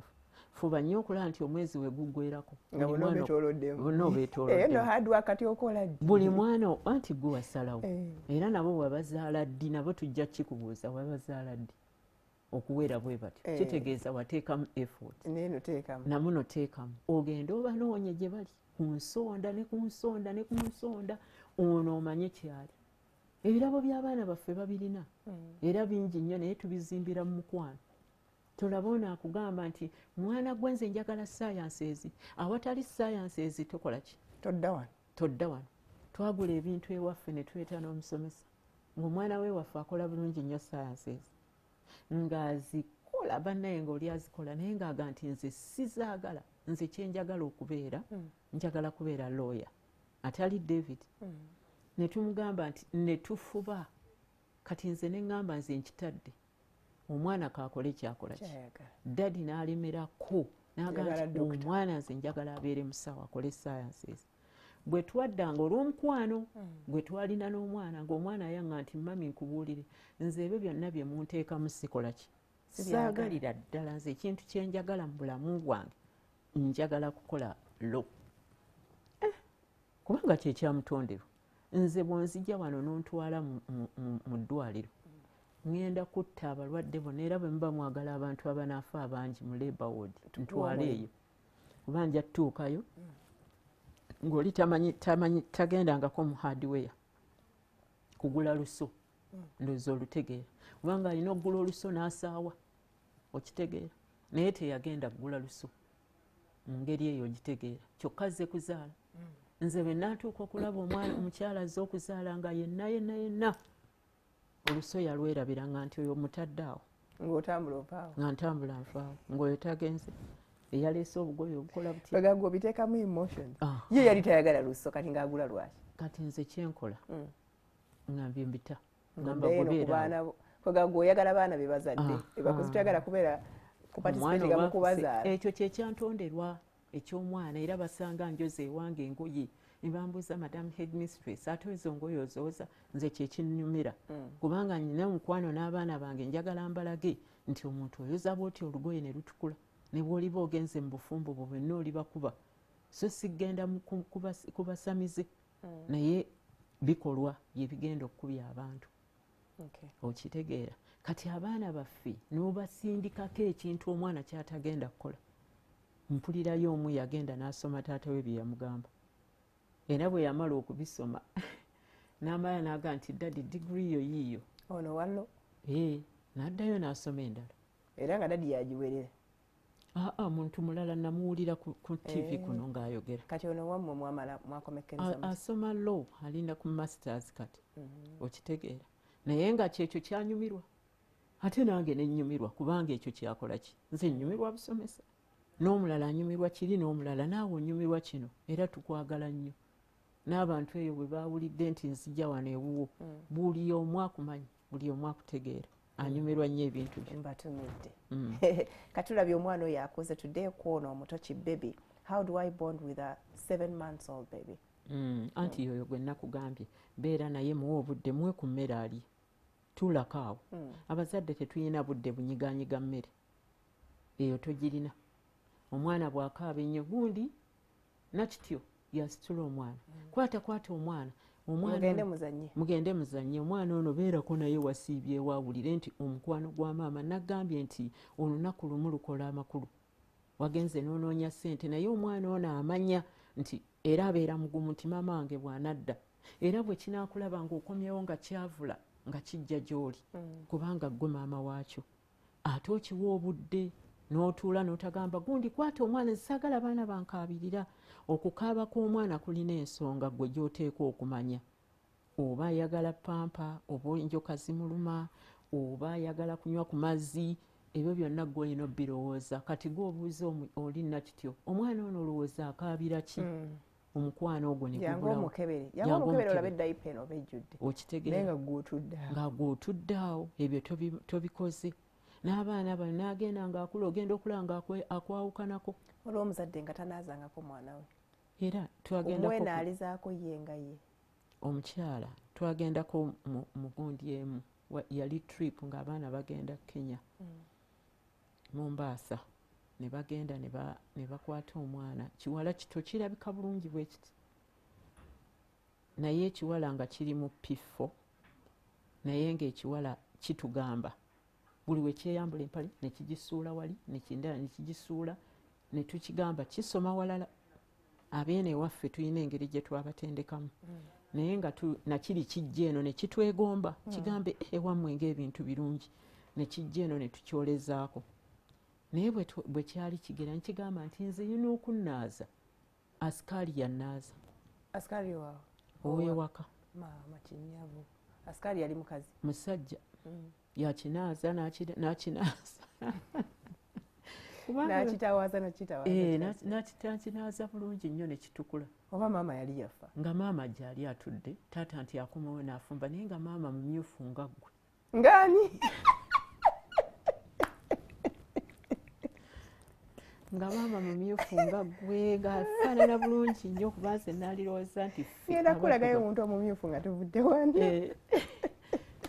fuba nnyo okulaba nti omwezi we guggweerako. Buli mwana anti gwe wasalawo. Era nabo wabazaala ddi nabo tujja kikubuuza wabazaala ddi. Okuweera bwe batyo kitegeeza wateekamu effort. Namuno teekamu. Ogenda obanoonye gye bali ku nsonda ne ku nsonda ne ku nsonda ono omanye kyali. Ebirabo by'abaana baffe babirina era bingi nnyo naye tubizimbira mu mukwano. Tolaba ono akugamba nti mwana gwe nze njagala sciences, awatali sciences tokola ki? Todda wano. Twagula ebintu ewaffe ne tweta n'omusomesa ng'omwana we waffe akola bulungi nnyo sciences ng'azikola bannaye ng'oli azikola naye ng'aga nti nze sizaagala, nze kyenjagala okubeera njagala kubeera lawyer atali David. Ne tumugamba nti ne tufuba kati nze ne ŋŋamba nze nkitadde omwana kaakole kyakola ki. Dadi n'alemerako n'agamba nti omwana nze njagala abeere musawo akole sciences. Bwe twaddanga olw'omukwano gwe twalina n'omwana ng'omwana ayanga nti mami nkubuulire nze ebyo byonna bye munteekamu sikola ki. Saagalira ddala nze ekintu kye njagala mu bulamu bwange njagala kukola lo. Kubanga kye kyamutonderwa. Nze bw'onzijja wano n'ontwala mu ddwaliro ŋŋenda kutta abalwadde bonna era bwe muba mwagala abantu abanaafa abangi mu labor ward ntwala eyo kuba nja tutuukayo ng'oli tagendangako mu hardware kugula luso ndowooza olutegeera kubanga alina okugula oluso n'asaawa okitegeera naye teyagenda kugula luso mu ngeri eyo ogitegeera kyokka azze kuzaala. Nze bwe naatuuka okulaba omwana omukyala azze okuzaala nga yenna oluso yalwerabiranga nti oyo mutadde awo nga ntambula nfaawo ng'oyo tagenze eyaleese obugoye obukola buti bagagwa obiteekamu emotion. Ye yali tayagala luso kati ng'agula lwaki? Kati nze kyenkola ngambye mbita ngamba gobeera kwegagwa oyagala baana be bazadde ebakozi toyagala kubeera kuparticipatinga mu kubazaala. Ekyo kye kyantonderwa eky'omwana era basanga njoze ewange engoye ne bambuuza Madam Headmistress ate ezo ngoye ozooza nze kye kinnyumira kubanga nnyina omukwano n'abaana bange njagala mbalage nti omuntu oyoza bw'oti olugoye ne lutukula ne bw'oliba ogenze mu bufumbo bwo bwenna oli bakuba so siggenda kubasamize naye bikolwa bye bigenda okukubya abantu. Okitegeera kati abaana baffe n'obasindikako ekintu omwana kyatagenda kukola. Mpulirayo omu yagenda n'asoma taata we bye yamugamba era bwe yamala okubisoma n'amala n'aga nti dadi digiri yo yiiyo ono wallo n'addayo n'asoma endala era nga dadi yagiwerera. Muntu mulala namuwulira ku TV kuno ng'ayogera. Kati ono wammwe mwakomekkereza asoma law alinda ku masters kati. Okitegeera naye nga kyekyo kyanyumirwa ate nange nenyumirwa kubanga ekyo kyakola ki nze nyumirwa busomesa n'omulala anyumirwa kiri n'omulala naawe onyumirwa kino era tukwagala nnyo n'abantu eyo bwe baawulidde nti nzija wano ewuwo buli omu akumanyi buli omu akutegeera anyumirwa nnyo ebintu bye. Mbatumidde katulabye omwana oyo akuze tudde kwono omuto kibebi. How do I bond with a 7 months old baby? Anti yoyo gwe nakugambye beera naye muwe obudde muwe ku mmere ali tuulako awo. Abazadde tetuyina budde bunyiganyiga mmere eyo togirina. Omwana bw'akaaba ennyo gundi nakityo yasitula omwana kwata omwana mugende muzannye omwana ono beerako naye wasiibyewo awulire nti omukwano gwa maama nagambye nti olunaku lumu lukola amakulu wagenze n'onoonya ssente naye omwana ono amanya nti era abeera mugumu nti maama wange bw'anadda era bwe kinaakulaba ng'okomyewo nga kyavula nga kijja gy'oli kubanga ggwe maama waakyo ate okiwa obudde n'otuula n'otagamba gundi kwata omwana nsaagala abaana bankaabirira. Okukaaba kw'omwana kulina ensonga gwe gy'oteeka okumanya oba ayagala pampa oba enjoka zimuluma oba ayagala kunywa ku mazzi ebyo byonna ggwe olina obbirowooza. Kati gw'obuuza oli nakityo omwana ono olowooza akaabira ki omukwano ogwo ne gubulawo omukebere olabe dayipa eno oba ejjudde okitegeera nga gw'otudde awo ebyo tobikoze. N'abaana bano n'agenda ng'akula ogenda okulaba ng'akwawukanako olw'omuzadde nga tanaazangako mwana we era twagendako omwenaalizaako ye nga ye omukyala twagendako mu gundi emu yali trip ng'abaana bagenda Kenya Mombasa ne bagenda ne bakwata omwana kiwala kito kirabika bulungi bwe kiti naye ekiwala nga kiri mu P4 naye ng'ekiwala kitugamba buli we kyeyambula empale ne kigisuula wali nekindala ne kigisuula ne tukigamba kisoma walala. Abeene ewaffe tulina engeri gye twabatendekamu naye nga nakiri kijja eno ne kitwegomba kigambe ewammwe ng'ebintu birungi ne kijja eno ne tukyolezaako naye bwe kyali kigera nkigamba nti nze yina okunnaaza asikaali yannaaza. Asikaali waawe ow'ewaka maama kinyavu. Asikaali yali mukazi musajja yakinaaza n'akinaaza n'akinaaza bulungi nnyo ne kitukula. Oba maama yali yafa nga maama gyali atudde taata nti akomawo n'afumba naye nga maama mumyufu nga ggwe ngaani nga maama mumyufu nga ggwe ng'afaanana bulungi nnyo kuba nze naalirowooza nti ngenda kulagayo omuntu omumyufu nga tuvudde wano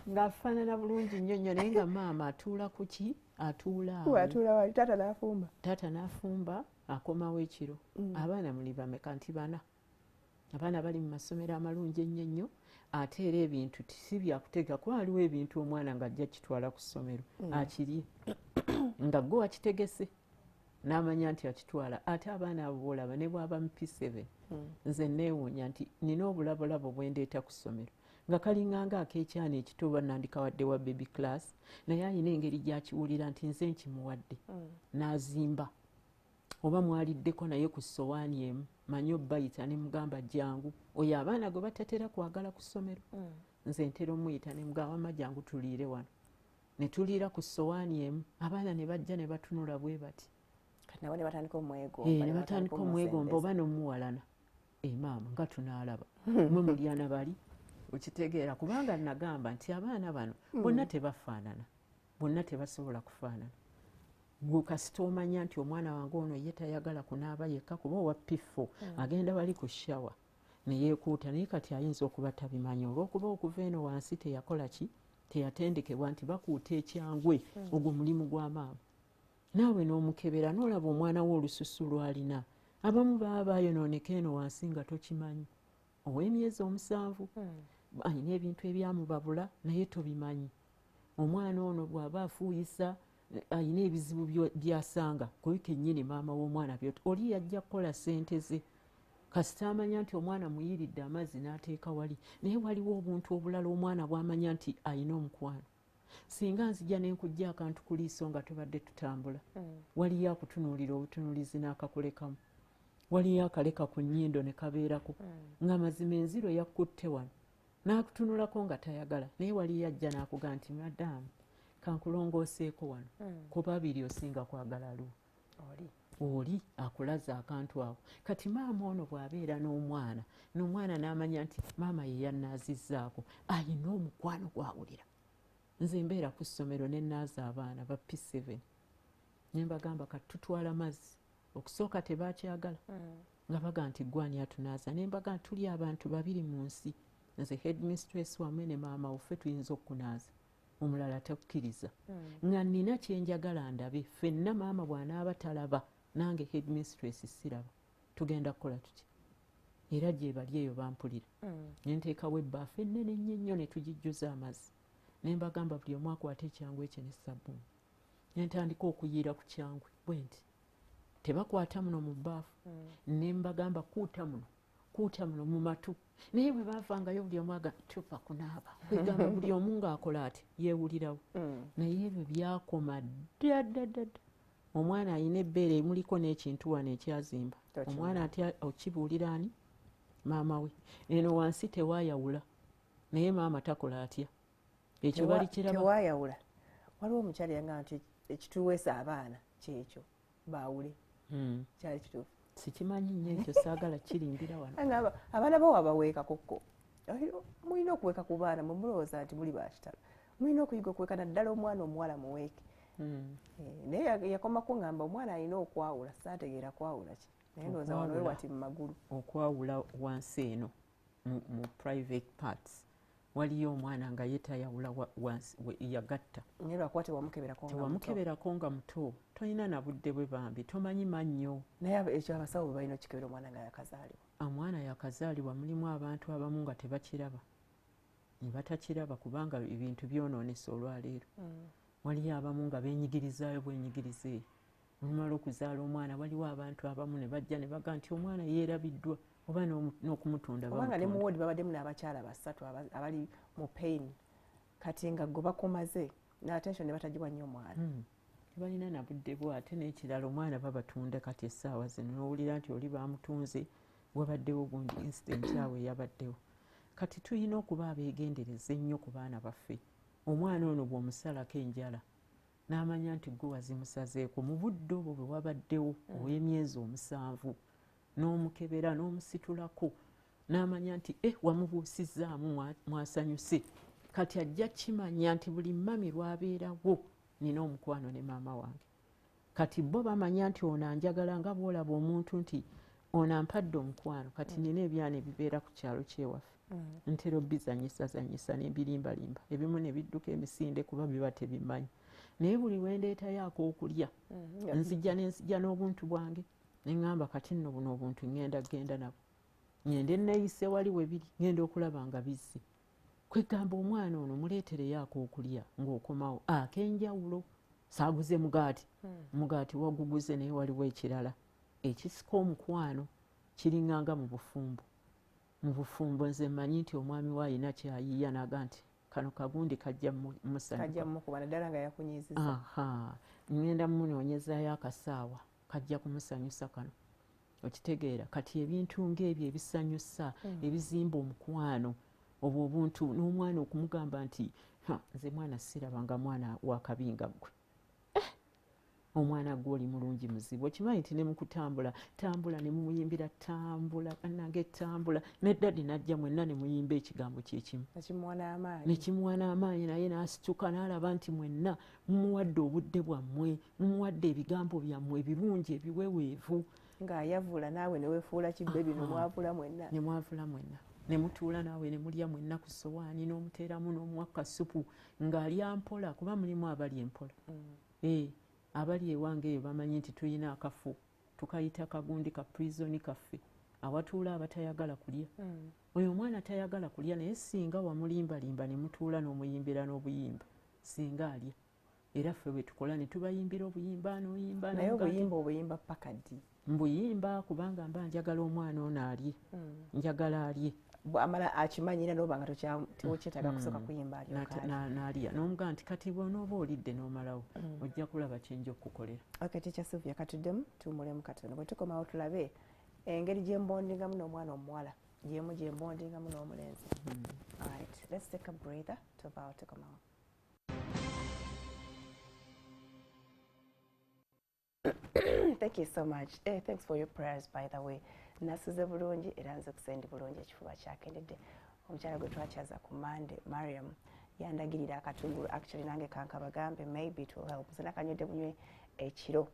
ng'afaanana bulungi nnyo naye nga maama atuula ku ki atuula awo atuula wali taata n'afumba akomawo ekiro. Abaana muli bameka nti bana abaana bali mu masomero amalungi ennyo ate era ebintu si byakuteeka kuba waliwo ebintu omwana ng'ajja kitwala ku ssomero akirye nga ggwe wakitegese n'amanya nti akitwala ate abaana abo boolaba ne bwaba mu P7 nze neewuunya nti nina obulabolabo bwe ndeeta ku ssomero nga kalinganga akeekyana ekito oba nandikawadde wa baby class naye ayina engeri gy'akiwulira nti nze nkimuwadde n'azimba oba mwaliddeko naye ku ssowaani emu manyi obbayita ne mugamba jangu oyo abaana gwe batatera kwagala ku ssomero nze ntera omuyita ne mugamba wamma jangu tuliire wano ne tuliira ku ssowaani emu abaana ne bajja ne batunula bwe bati nabo ne batandika omwegomba oba n'omuwalana maama nga tunaalaba mwe mulyana bali okitegeera kubanga nagamba nti abaana bano bonna tebafaanana bonna tebasobola kufaanana. Gwe kasita omanya nti omwana wange ono ye tayagala kunaaba yekka kuba owa P4 agenda bali ku shawa ne yeekuuta naye kati ayinza okuba tabimanyi olw'okuba okuva eno wansi teyakola ki teyatendekebwa nti bakuuta ekyangwe ogwo mulimu gwa maama. Naawe n'omukebera n'olaba omwana we olususu lw'alina abamu baba bayonooneka eno wansi nga tokimanyi ow'emyezi 7 alina ebintu ebyamubabula naye tobimanyi. Omwana ono bw'aba afuuyisa alina ebizibu byasanga kubi kennyini maama w'omwana oli yajja kukola ssente ze kasita amanya nti omwana muyiridde amazzi n'ateeka wali, naye waliwo obuntu obulala omwana bw'amanya nti alina omukwano. Singa nzija ne nkujja akantu ku liiso nga tubadde tutambula, waliyo akutunuulira obutunuulizi n'akakulekamu, waliyo akaleka ku nnyindo ne kabeerako, nga mazima enziro yakkutte wano n'akutunulako nga tayagala, naye waliyo ajja n'akugamba nti madamu kankulongooseeko wano, kuba abiri osinga kwagala luwo. Oli akulaza akantu ako. Kati maama ono bw'abeera n'omwana n'amanya nti maama ye yannaazizzaako, alina omukwano gw'awulira. Nze mbeera ku ssomero ne nnaaza abaana ba P7 ne mbagamba kati tutwala mazzi, okusooka tebaakyagala nga baga nti gwani atunaaza, ne mbaga tuli abantu babiri mu nsi, nze headmistress wammwe ne maama waffe tuyinza okunaaza, omulala takkiriza. Nga nnina kyenjagala ndabe, ffenna maama bw'anaaba talaba nange headmistress siraba, tugenda kukola tutya? Era gye bali eyo bampulira. Ne nteekawo ebbaafu ennene ennyo ne tugijjuza amazzi. Ne mbagamba buli omu akwate ekyangwe kye ne sabbuuni. Ne ntandika okuyiira ku kyangwe bwe nti tebakwata muno mu bbaafu. Ne mbagamba kuuta muno mu matu. Naye bwe baavangayo buli omu aga tupa kunaaba. Kwegamba buli omu ng'akola ati yeewulirawo. Naye ebyo byakoma ddadda. Omwana alina ebbeere emuliko n'ekintu wano ekyazimba. Omwana ati okibuulira ani? Maama we. Eno wansi tewaayawula. Naye maama takola atya? Ekyo bali kiraba. Tewaayawula. Waliwo omukyala yangamba nti ekituweesa abaana kyekyo baawule. Kyali kituufu. Sikimanyi nnyo ekyo saagala kirimbira wano. Abaana bo wabaweekakokko. Mulina okuweeka ku baana mwe mulowooza nti muli bakitalo. Mulina okuyiga okuweeka naddala omwana omuwala muweeke. Naye yakoma kuŋŋamba omwana alina okwawula, saategeera kwawula ki. Naye ndowooza wano we wati mu magulu. Okwawula wansi eno mu private parts. Waliyo omwana nga yetayawula yagatta. Naye lwakuba tewamukeberako nga muto. Tolina na budde bwe bambi, tomanyi mannyo. Naye ekyo abasawo bwe balina okikebera omwana nga yakazaalibwa. Omwana yakazaalibwa mulimu abantu abamu nga tebakiraba. Ne batakiraba kubanga ebintu byonoonesa olwaleero. Waliyo abamu nga beenyigirizaayo bwenyigiriza eyo. Olumala okuzaala omwana waliwo abantu abamu ne bajja ne baga nti omwana yeerabiddwa oba n'okumutunda bamutunda. Obanga ne mu woodi babaddemu n'abakyala 3 abali mu pain. Kati nga gwe bakumaze n'attention ne batagiwa nnyo omwana. Tebalina na budde bwo ate n'ekirala omwana babatunda kati essaawa zino n'owulira nti oli baamutunze wabaddewo gundi incident awo eyabaddewo. Kati tulina okuba abeegendereza ennyo ku baana baffe. Omwana ono bw'omusalako enjala n'amanya nti gwe wazimusazeeko mu budde obwo bwe wabaddewo ow'emyezi 7 n'omukebera n'omusitulako n'amanya nti wamubuusizzaamu mwasanyuse. Kati ajja kimanya nti buli mami lwabeerawo nina omukwano ne maama wange. Kati bo bamanya nti ono anjagala nga bw'olaba omuntu nti ono ampadde omukwano. Kati nina ebyana ebibeera ku kyalo kyewaffe. Ntera obbizanyisa n'embirimbalimba. Ebimu ne bidduka emisinde kuba biba tebimanyi. Naye buli wendeetayo ak'okulya nzija n'obuntu bwange. Ne ŋŋamba kati nno buno obuntu genda nabo. Ngende neeyise wali we biri ngenda okulaba nga bizze. Kwegamba omwana ono muleetereyo ak'okulya ng'okomawo ak'enjawulo. Saaguze mugaati. Mugaati waguguze naye waliwo ekirala. Ekisika omukwano kiringanga mu bufumbo. Mu bufumbo nze mmanyi nti omwami we alina kyayiiya naga nti kano kagundi kajja musanyuka. Kajja mukuba naddala nga yakunyiizizza. Ngenda mmunoonyezaayo akasaawa kajja kumusanyusa kano. Okitegeera kati ebintu ng'ebyo ebisanyusa ebizimba omukwano obwo obuntu n'omwana okumugamba nti nze mwana sirabanga mwana wakabinga ggwe. Omwana gwe oli mulungi muzibu. Okimanyi nti ne mu kutambula ne mumuyimbira tambula nange tambula ne ddadi n'ajja mwenna ne muyimba ekigambo kyekimu. Ne kimuwa n'amaanyi naye n'asituka n'alaba nti mwenna mumuwadde obudde bwammwe, mumuwadde ebigambo byammwe ebirungi ebiweweevu. Ng'ayavula naawe ne weefuula kibbe bino mwavula mwenna. Ne mwavula mwenna. Ne mutuula naawe ne mulya mwenna ku ssowaani n'omuteeramu n'omuwa kasupu ng'alya mpola kuba mulimu abali empola. Abali ewange eyo bamanyi nti tulina akafu tukayita kagundi ka prison kaffe awatuula abatayagala kulya. Oyo omwana tayagala kulya naye singa wamulimbalimba ne mutuula n'omuyimbira n'obuyimba singa alya. Era ffe bwe tukola ne tubayimbira obuyimba n'oyimba. Naye obuyimba paka ddi? Mbuyimba kubanga mba njagala omwana ono alye. Njagala alye. Amala akimanyira n'oba nga tokyetaaga kusooka kuyimba n'alya. N'omugaa nti kati bw'onooba olidde n'omalawo ojja kulaba kyenja okukolera. Okay, Teacher Sylvia, katuddemu tuwummulemu katono. Bwe tukomawo tulabe engeri gye mbondingamu n'omwana omuwala gyemu gye mbondingamu n'omulenzi. Alright, let's take a breather tuvaawo tukomawo. Thank you so much. Thanks for your prayers, by the way. Nasuze bulungi era nze kusendi bulungi ekifuba kyakendedde. Omukyala gwe twakyaza ku Monday, Mariam, yandagirira akatungulu. Actually nange kankabagambe, maybe it will help. Nze kanywedde bunywe ekiro.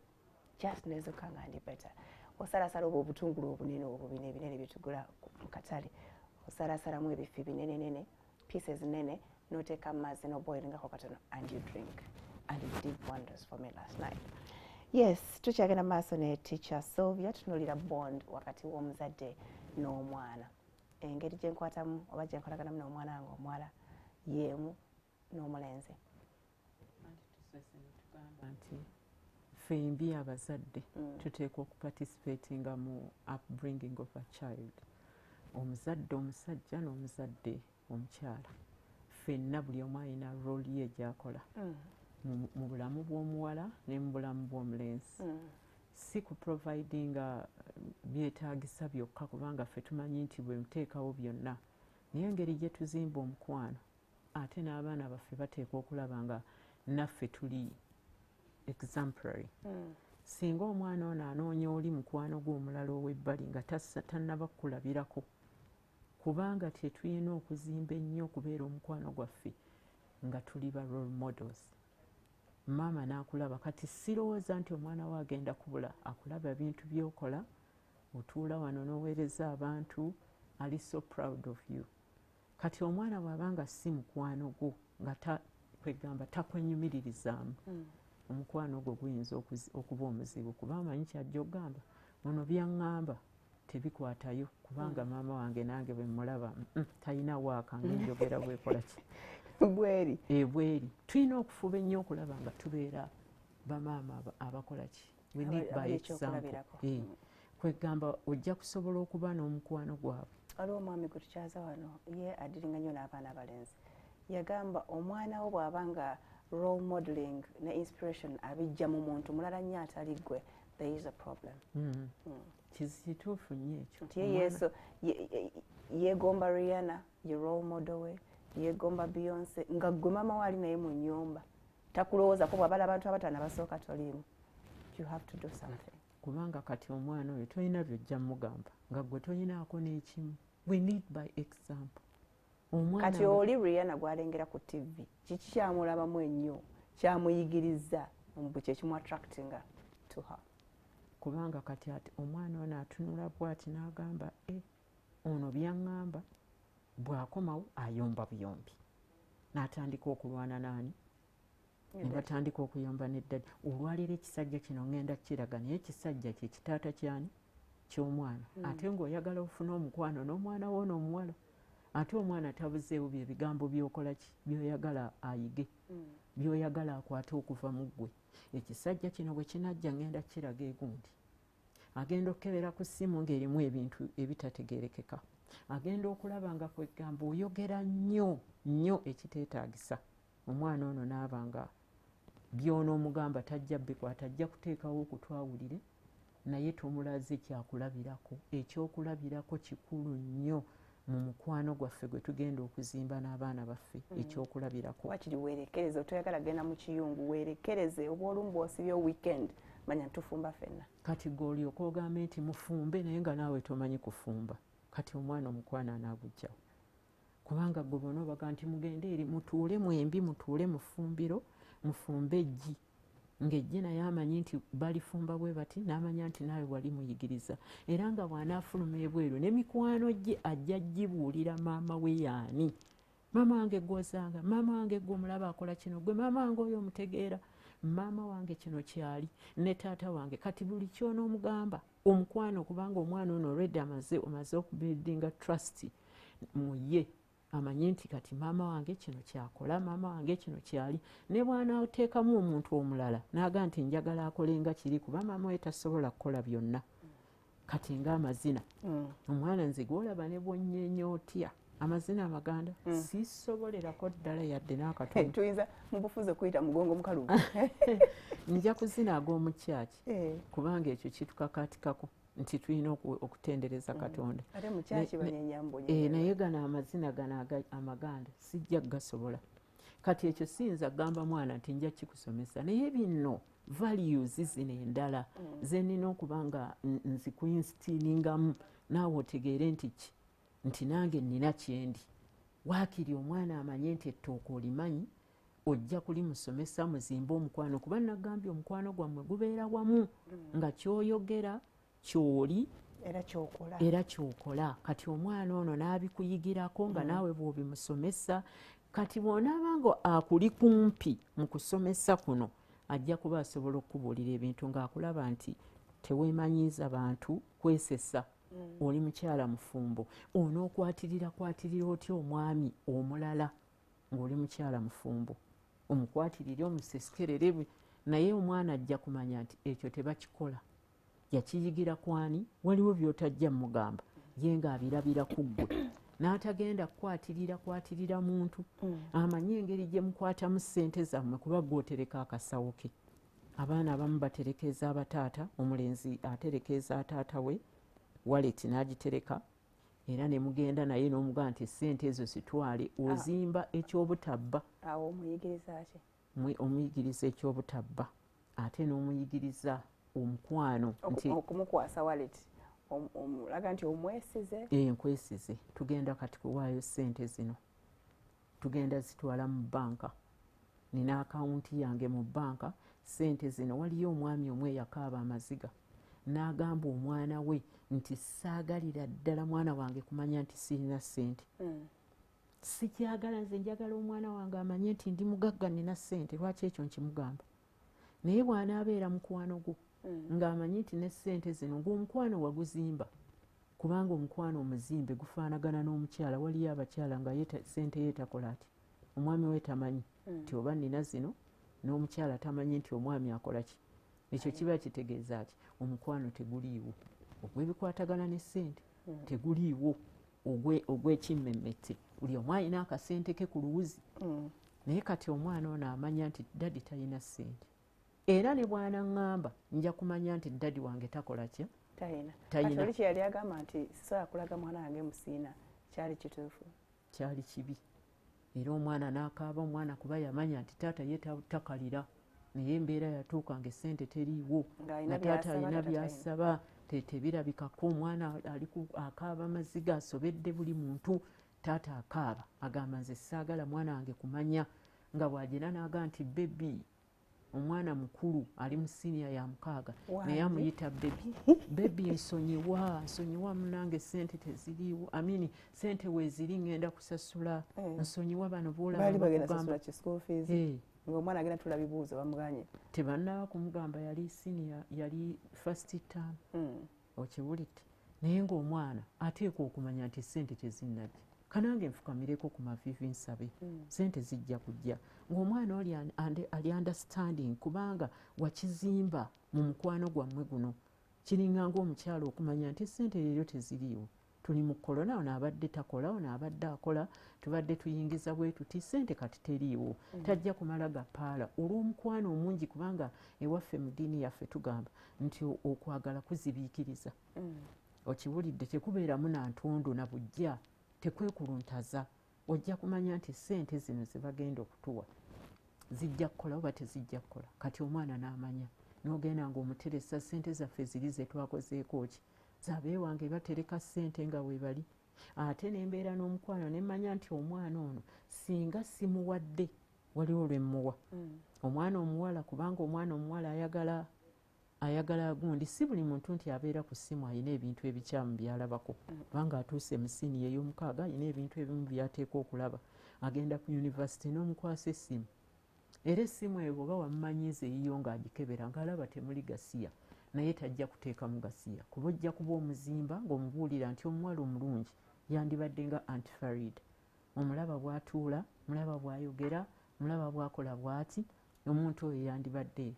Just nezuka nga ndi better. Osalasala obwo obutungulu obunene obubine ebinene bye tugula mu katale. Osalasalamu ebifi binene pieces nene, n'oteeka amazzi n'oboilingako katono, and you drink. And it did wonders for me last night. Yes, tukyagenda maaso ne Teacher Sylvia tutunuulira bond wakati w'omuzadde n'omwana. Engeri gye nkwatamu oba gye nkolaganamu n'omwana wange omuwala yeemu n'omulenzi. Nti fembi abazadde tuteekwa okuparticipatinga mu upbringing of a child. Omuzadde omusajja n'omuzadde omukyala. Ffenna buli omu alina role ye gy'akola. Mu bulamu bw'omuwala ne mu bulamu bw'omulenzi. Si ku providinga byetaagisa byokka kubanga ffe tumanyi nti bwe muteekawo byonna. Naye engeri gye tuzimba omukwano ate n'abaana baffe bateekwa okulaba nga naffe tuli exemplary. Singa omwana ono anoonya oli mukwano gw'omulala ow'ebbali nga tannaba kukulabirako kubanga tetulina okuzimba ennyo okubeera omukwano gwaffe nga tuli ba role models. Maama n'akulaba kati sirowooza nti omwana we agenda kubula akulaba ebintu by'okola otuula wano n'oweereza abantu ali so proud of you. Kati omwana bw'abanga si mukwano gwo nga kwegamba takwenyumiririzaamu omukwano ogwo guyinza okuba omuzibu kuba amanyi kyajja okugamba ono byaŋŋamba tebikwatayo kubanga maama wange nange bwe mulaba talina waaka ng'enjogera bwekola ki bweri bweri. Tulina okufuba ennyo okulaba nga tubeera bamaama abakola ki. We need by example. Kwegamba ojja kusobola okuba n'omukwano gwabwe. Waliwo omwami gwe tukyaza wano ye adiringa nnyo n'abaana abalenzi. Yagamba omwana wo bw'aba nga role modeling ne inspiration abijja mu muntu mulala nnyo atali ggwe, there is a problem. Kituufu nnyo ekyo. Nti ye yeso yeegomba Rihanna ye role model we, yeegomba Beyonce nga ggwe maama we ali naye mu nnyumba takulowooza ko bw'abala abantu abataano abasooka toliimu. You have to do something. Kubanga kati omwana oyo tolina byojja mugamba nga ggwe tolinaako n'ekimu. We need by example. Kati oli Rihanna gw'alengera ku TV kiki kyamulabamu ennyo kyamuyigiriza bwe kyekimu attractinga to her. Kubanga kati ati omwana ono atunula bw'ati n'agamba ono byaŋŋamba bw'akomawo ayomba buyombi n'atandika okulwana naani ne batandika okuyomba n'eddadi. Olwaleero ekisajja kino ŋŋenda kiraga naye ekisajja kye kitaata kyani ky'omwana. Ate ng'oyagala ofuna omukwano n'omwana wo n'omuwala ate omwana tabuzeewo bye bigambo by'okola ki by'oyagala ayige by'oyagala akwate okuva mu ggwe. Ekisajja kino bwe kinajja ŋŋenda kiraga egundi agenda okukebera ku ssimu ng'erimu ebintu ebitategeerekeka. Agenda okulaba nga kwegamba oyogera nnyo ekiteetaagisa. Omwana ono n'aba nga by'onoomugamba tajja bikwata ajja kuteekawo okutwawulire naye tomulaze kyakulabirako. Ekyokulabirako kikulu nnyo mu mukwano gwaffe gwe tugenda okuzimba n'abaana baffe. Ekyokulabirako wakiri weerekereze, otoyagala genda mu kiyungu weerekereze. Oba olumu bw'osibye weekend manya tufumba ffenna. Kati gw'olyoka ogambe nti mufumbe naye nga naawe tomanyi kufumba. Kati omwana omukwano anaagujjawo kubanga gwe bona obaga nti mugende eri mutuule mwembi mutuule mu ffumbiro mufumbe eggi ng'eggi naye amanyi nti balifumba bwe bati n'amanya nti naawe wali muyigiriza. Era nga bw'anaafuluma ebweru ne mikwano gye ajja gibuulira maama we yaani. Maama wange gw'osanga, maama wange gw'omulaba akola kino, gwe maama wange oyo omutegeera. maama wange kino kyali ne taata wange kati buli kyonoomugamba omukwano kubanga omwana ono already omaze okubuildinga trust mu ye amanye nti kati maama wange kino kyakola maama wange kino kyali ne bw'anaateekamu omuntu omulala n'aga nti njagala akole nga kiri kuba maama we tasobola kukola byonna kati ng'amazina omwana nze gwolaba ne bwonnyeenya otya amazina amaganda sisobolerako ddala yadde n'akatono tuyinza mu bufuzi okuyita mugongo mukalubu nja kuzina ag'omukyaki kubanga ekyo kitukakaatikako nti tulina okutendereza Katonda ate mukyaki banyenyambo naye gano amazina gano amaganda sijja gasobola kati ekyo siyinza gamba mwana nti nja kikusomesa naye bino values zino endala zenina okuba nga nzikuinstiiningamu naawe otegeere nti nange nnina kyendi waakiri omwana amanye nti ettooka olimanyi ojja kulimusomesa muzimbe omukwano kuba nagambye omukwano gwammwe gubeera wamu nga kyoyogera kyoli era kyokola kati omwana ono n'abikuyigirako nga naawe bw'obimusomesa kati bw'onaaba nga akuli kumpi mu kusomesa kuno ajja kuba asobola okukubuulira ebintu ng'akulaba nti teweemanyiiza bantu kwesesa oli mukyala mufumbo onookwatirira otya omwami omulala ng'oli mukyala mufumbo omukwatirire omusesekerere naye omwana ajja kumanya nti ekyo tebakikola yakiyigira kwani waliwo by'otajja mugamba ye ng'abirabira ku ggwe n'atagenda kwatirira muntu amanye engeri gye mukwatamu ssente zammwe kuba gw'otereka akasawo ke abaana abamu baterekeza abataata omulenzi aterekeza ataata we waleti n'agitereka era ne mugenda naye n'omugamba nti ssente ezo zitwale ozimba ekyobutabba awo omuyigiriza ki omuyigiriza ekyobutabba ate n'omuyigiriza omukwano nti okumukwasa waleti omulaga nti omwesize nkwesize tugenda kati kuwaayo ssente zino tugenda zitwala mu banka nina akawunti yange mu banka ssente zino waliyo omwami omwe yakaaba amaziga n'agamba omwana we nti saagalira ddala mwana wange kumanya nti sirina ssente sikyagala nze njagala omwana wange amanye nti ndi mugagga nina ssente lwaki ekyo nkimugamba naye bw'anaabeera mukwano gwo ng'amanyi nti ne ssente zino ng'omukwano waguzimba kubanga omukwano omuzimbe gufaanagana n'omukyala waliyo abakyala nga ssente yeetakola ati omwami we tamanyi nti oba nina zino n'omukyala tamanyi nti omwami akola ki ekyo kiba kitegeeza ki omukwano teguliiwo ogw'ebikwatagana ne ssente teguliiwo ogw'ekimmemmette buli omu alina akasente ke ku luwuzi naye kati omwana ono amanya nti dadi talina ssente era ne bw'anaŋŋamba nja kumanya nti dadi wange takola kya talina oli kyeyali agamba nti sisobola kulaga mwana wange musiina kyali kituufu kyali kibi era omwana n'akaaba omwana kuba yamanya nti taata ye takalira naye embeera yatuuka nga essente teriiwo nga taata alina byasaba tebirabikako omwana akaaba amaziga asobedde buli muntu taata akaaba agamba nze saagala mwana wange kumanya nga bw'agenda n'aga nti bebi omwana mukulu ali mu siniya ya 6 naye amuyita bebi nsonyiwa munange ssente teziriiwo amini ssente weeziri ngenda kusasula nsonyiwa bano boolabagamba ng'omwana agenda tula bibuuzo bamuganye tebannaba kumugamba yali siniya yali first term okiwulidde naye ng'omwana ateekwa okumanya nti ssente tezinnajja kanange nfukamireko ku mavivi nsabe ssente zijja kujja ng'omwana oli ali understanding kubanga wakizimba mu mukwano gwammwe guno kiringa ng'omukyala okumanya nti ssente leero teziriiwo tuli mu kolona ono abadde takola ono abadde akola tubadde tuyingiza bwe tuti ssente kati teriiwo tajja kumala gapaala olw'omukwano omungi kubanga ewaffe mu ddiini yaffe tugamba nti okwagala kuzibiikiriza okiwulidde tekubeeramu na ntondo na bujja tekwekuluntaza ojja kumanya nti ssente zino ze bagenda okutuwa zijja kukola oba tezijja kukola kati omwana n'amanya n'ogenda ng'omuteresa ssente zaffe ziri ze twakozeeko ki zabeewange batereka ssente nga we bali ate n'embeera n'omukwano nemmanya nti omwana ono singa simuwadde waliwo lwe mmuwa omwana omuwala kubanga omwana omuwala ayagala gundi si buli muntu nti abeera ku ssimu alina ebintu ebikyamu byalabako kubanga atuuse mu siniya ey'omukaaga alina ebintu ebimu byateeka okulaba agenda ku yunivasite n'omukwasa essimu era essimu eyo bw'oba wamumanyiiza eyiyo ng'agikebera ng'alaba temuli gasiya naye tajja kuteekamu gasiya kuba ojja kuba omuzimba ng'omubuulira nti omuwala omulungi yandibadde nga antifarid. Omulaba bw'atuula, mulaba bw'ayogera, mulaba bw'akola bw'ati, omuntu oyo yandibadde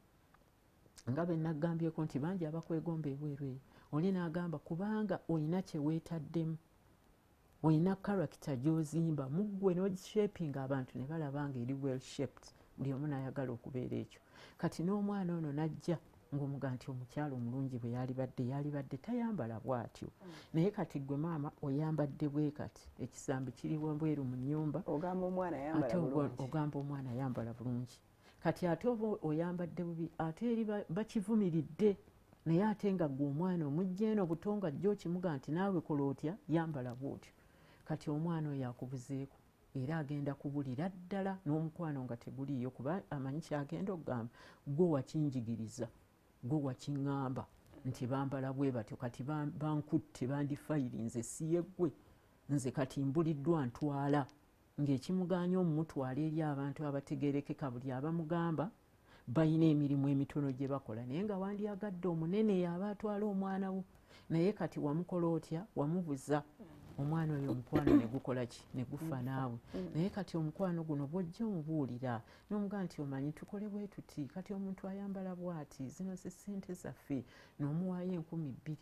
nga bwe naggambyeko nti bangi abakwegomba ebweru eyo. Oli n'agamba kubanga olina kye weetaddemu, olina karakita gy'ozimba mu ggwe n'ogishapinga abantu ne balaba nga eri well shaped, buli omu n'ayagala okubeera ekyo. Kati n'omwana ono n'ajja ng'omuga nti omukyala omulungi bwe yalibadde tayambala bw'atyo. Naye kati ggwe maama oyambadde bwe kati, ekisambi kiriwo mbweru mu nnyumba, ogamba omwana ayambala bulungi. Ogamba omwana ayambala bulungi. Kati ate oba oyambadde bubi ate eri bakivumiridde, naye ate nga ggwe omwana omujja eno buto nga jjo okimuga nti naawe kola otya, yambala bw'otyo. Kati omwana oyo akubuzeeko era agenda kubulira ddala n'omukwano nga teguliiyo kuba amanyi kyagenda okugamba, gwe wakinjigiriza, gwe wakiŋŋamba nti bambala bwe batyo, kati bankutte bandifayirinze siye ggwe, nze kati mbuliddwa ntwala, ng'ekimuganya omumutwala eri abantu abategeerekeka buli abamugamba balina emirimu emitono gye bakola, naye nga wandyagadde omunene yaba atwala omwana wo, naye kati wamukola otya, wamubuza. Omwana oyo omukwano ne gukola ki, ne gufa naawe. Naye kati omukwano guno bw'ojja omubuulira n'omugamba nti omanyi tukole bwe tuti, kati omuntu ayambala bw'ati, zino ze ssente zaffe, n'omuwaayo 2,000,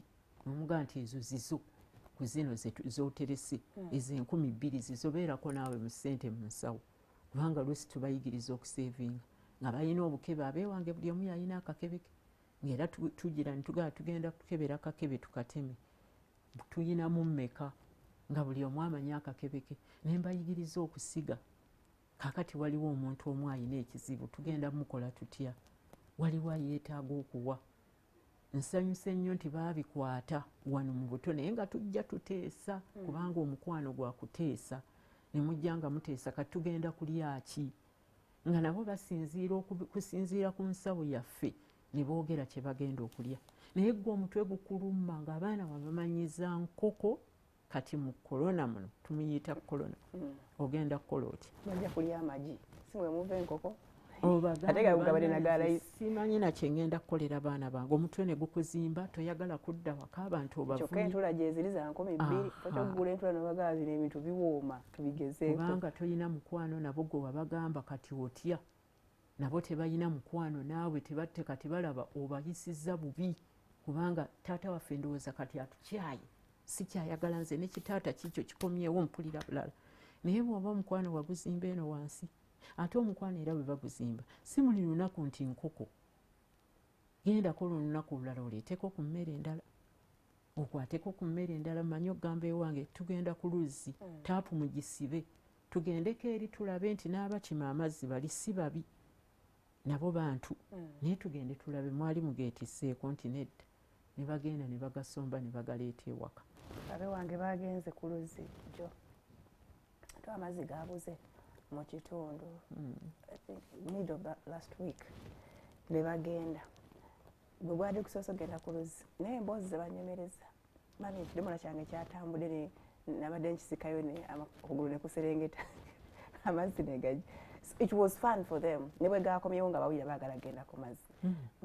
n'omugamba nti ezo zizo ku zino z'oterese, ezo 2,000 zizobeerako naawe mu ssente mu nsawo, kubanga lwesi tubayigiriza okuseevinga nga balina obukebe. Abeewange buli omu yalina akakebe ke, ng'era tugira ne tugenda kukebera akakebe tukateme, tuyinamu mmeka nga buli omu amanyi akakebe ke, ne mbayigiriza okusiga. Kaakati waliwo omuntu omu alina ekizibu, tugenda mukola tutya, waliwo ayeetaaga okuwa. Nsanyuse nnyo nti baabikwata wano mu buto, naye nga tujja tuteesa kubanga omukwano gwa kuteesa, ne mujja nga muteesa kati tugenda kulya ki, nga nabo basinziira kusinziira ku nsawo yaffe ne boogera kye bagenda okulya. Naye gwe omutwe gukuluma ng'abaana wabamanyiza nkoko. Kati mu korona muno tumuyita korona, ogenda kukola otya? Bajja kulya amagi, si mwe muva enkoko ate gabugabale nagalayisi. Simanyi na kye ngenda kukolera baana bange, omutwe ne gukuzimba, toyagala kudda waka abantu obavunyi. Kyokka entula gye ziri za 2,000, tokyokugula entula n'obagaba bino ebintu biwooma, tubigezeeko. Kubanga toyina mukwano nabo gwe wabagamba kati otya, nabo tebalina mukwano naawe, tebatte kati balaba obayisizza bubi, kubanga taata waffe ndowooza kati atukyaye, si kyayagala nze ne kitaata kikyo kikomyewo mpulira bulala. Naye bw'oba omukwano waguzimba eno wansi, ate omukwano era bwe baguzimba si muli lunaku nti nkoko genda kola olunaku olulala oleeteko ku mmere endala, okwateko ku mmere endala. Manyi okugamba ewange tugenda ku luzzi, taapu mugisibe, tugendeko eri tulabe nti n'abakima amazzi bali si babi, nabo bantu, naye tugende tulabe mwali mugeetisseeko nti nedda, ne bagenda ne bagasomba ne bagaleeta ewaka. Abewange bagenze ku luzzi jjo, ate amazzi gaabuze mu kitundu, mid of last week, ne bagenda bwe bwali kusoosa genda ku luzzi, naye emboozi ze banyemereza mami ekidomola kyange kyatambudde, nabadde nkisikayo okugulu ne kuserengeta amazzi ne gajja. It was fun for them. Ne bwe gaakomyewo nga bawulira baagala genda ku mazzi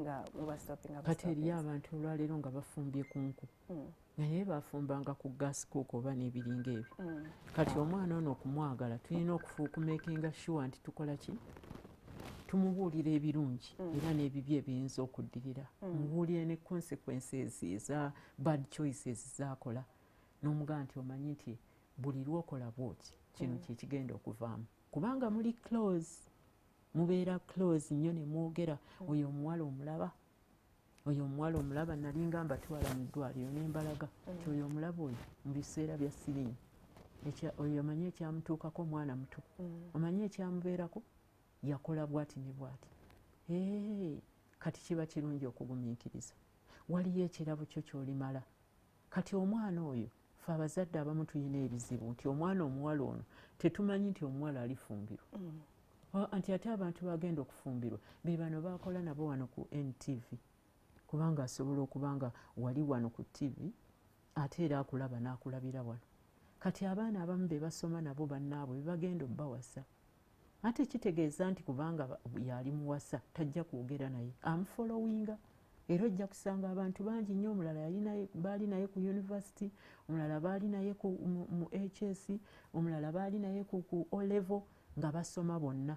nga mubastopinga. Kati eriyo abantu olwaleero nga bafumbye ku nku, naye bafumbanga ku gas cook oba n'ebiringa ebyo. Kati omwana ono okumwagala tulina okumakinga sure nti tukola ki, tumubuulira ebirungi era n'ebibi ebiyinza okuddirira, mubuulire ne consequences eza bad choices z'akola, n'omugamba nti omanyi nti buli lw'okola bw'oti kino kye kigenda okuvaamu, kubanga muli close, mubeera close nnyo ne mwogera. Oyo omuwala omulaba, oyo omuwala omulaba, nali ngamba twala mu ddwaliro ne mbalaga nti oyo omulaba oyo mu biseera bya siriimu, oyo omanyi ekyamutuukako, mwana muto, omanyi ekyamubeerako, yakola bw'ati ne bw'ati. Kati kiba kirungi okugumiikiriza, waliyo ekirabo kyo ky'olimala. Kati omwana oyo ffe abazadde abamu tulina ebizibu nti omwana omuwala ono tetumanyi nti omuwala alifumbirwa, anti ate abantu bagenda okufumbirwa be bano bakola nabo wano ku NTV, kubanga asobola okubanga wali wano ku TV ate era akulaba n'akulabira wano. Kati abaana abamu be basoma nabo bannaabwe be bagenda obbawasa, ate kitegeeza nti kubanga yali muwasa tajja kwogera naye amufolowinga. Era ojja kusanga abantu bangi nnyo, omulala baali naye ku university, omulala baali naye mu HS, omulala baali naye ku O-level nga basoma bonna,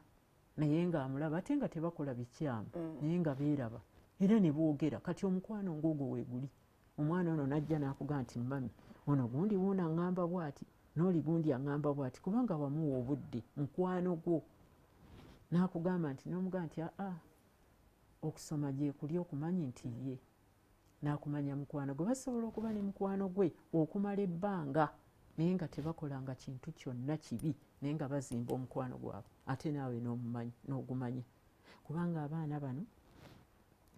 naye ng'amulaba ate nga tebakola bikyamu, naye nga beeraba era ne boogera. Kati omukwano ng'ogwo weeguli. Omwana ono n'ajja n'akugamba nti mami ono gundi wuuna aŋŋamba bw'ati n'oli gundi aŋŋamba bw'ati, kubanga wamuwa obudde mukwano gwo. N'akugamba nti n'omugamba nti okusoma gye kuli okumanyi nti ye n'akumanya mukwano gwe. Basobola okuba ne mukwano gwe okumala ebbanga naye nga tebakolanga kintu kyonna kibi, naye nga bazimba omukwano gwabwe ate naawe n'ogumanya. Kubanga abaana bano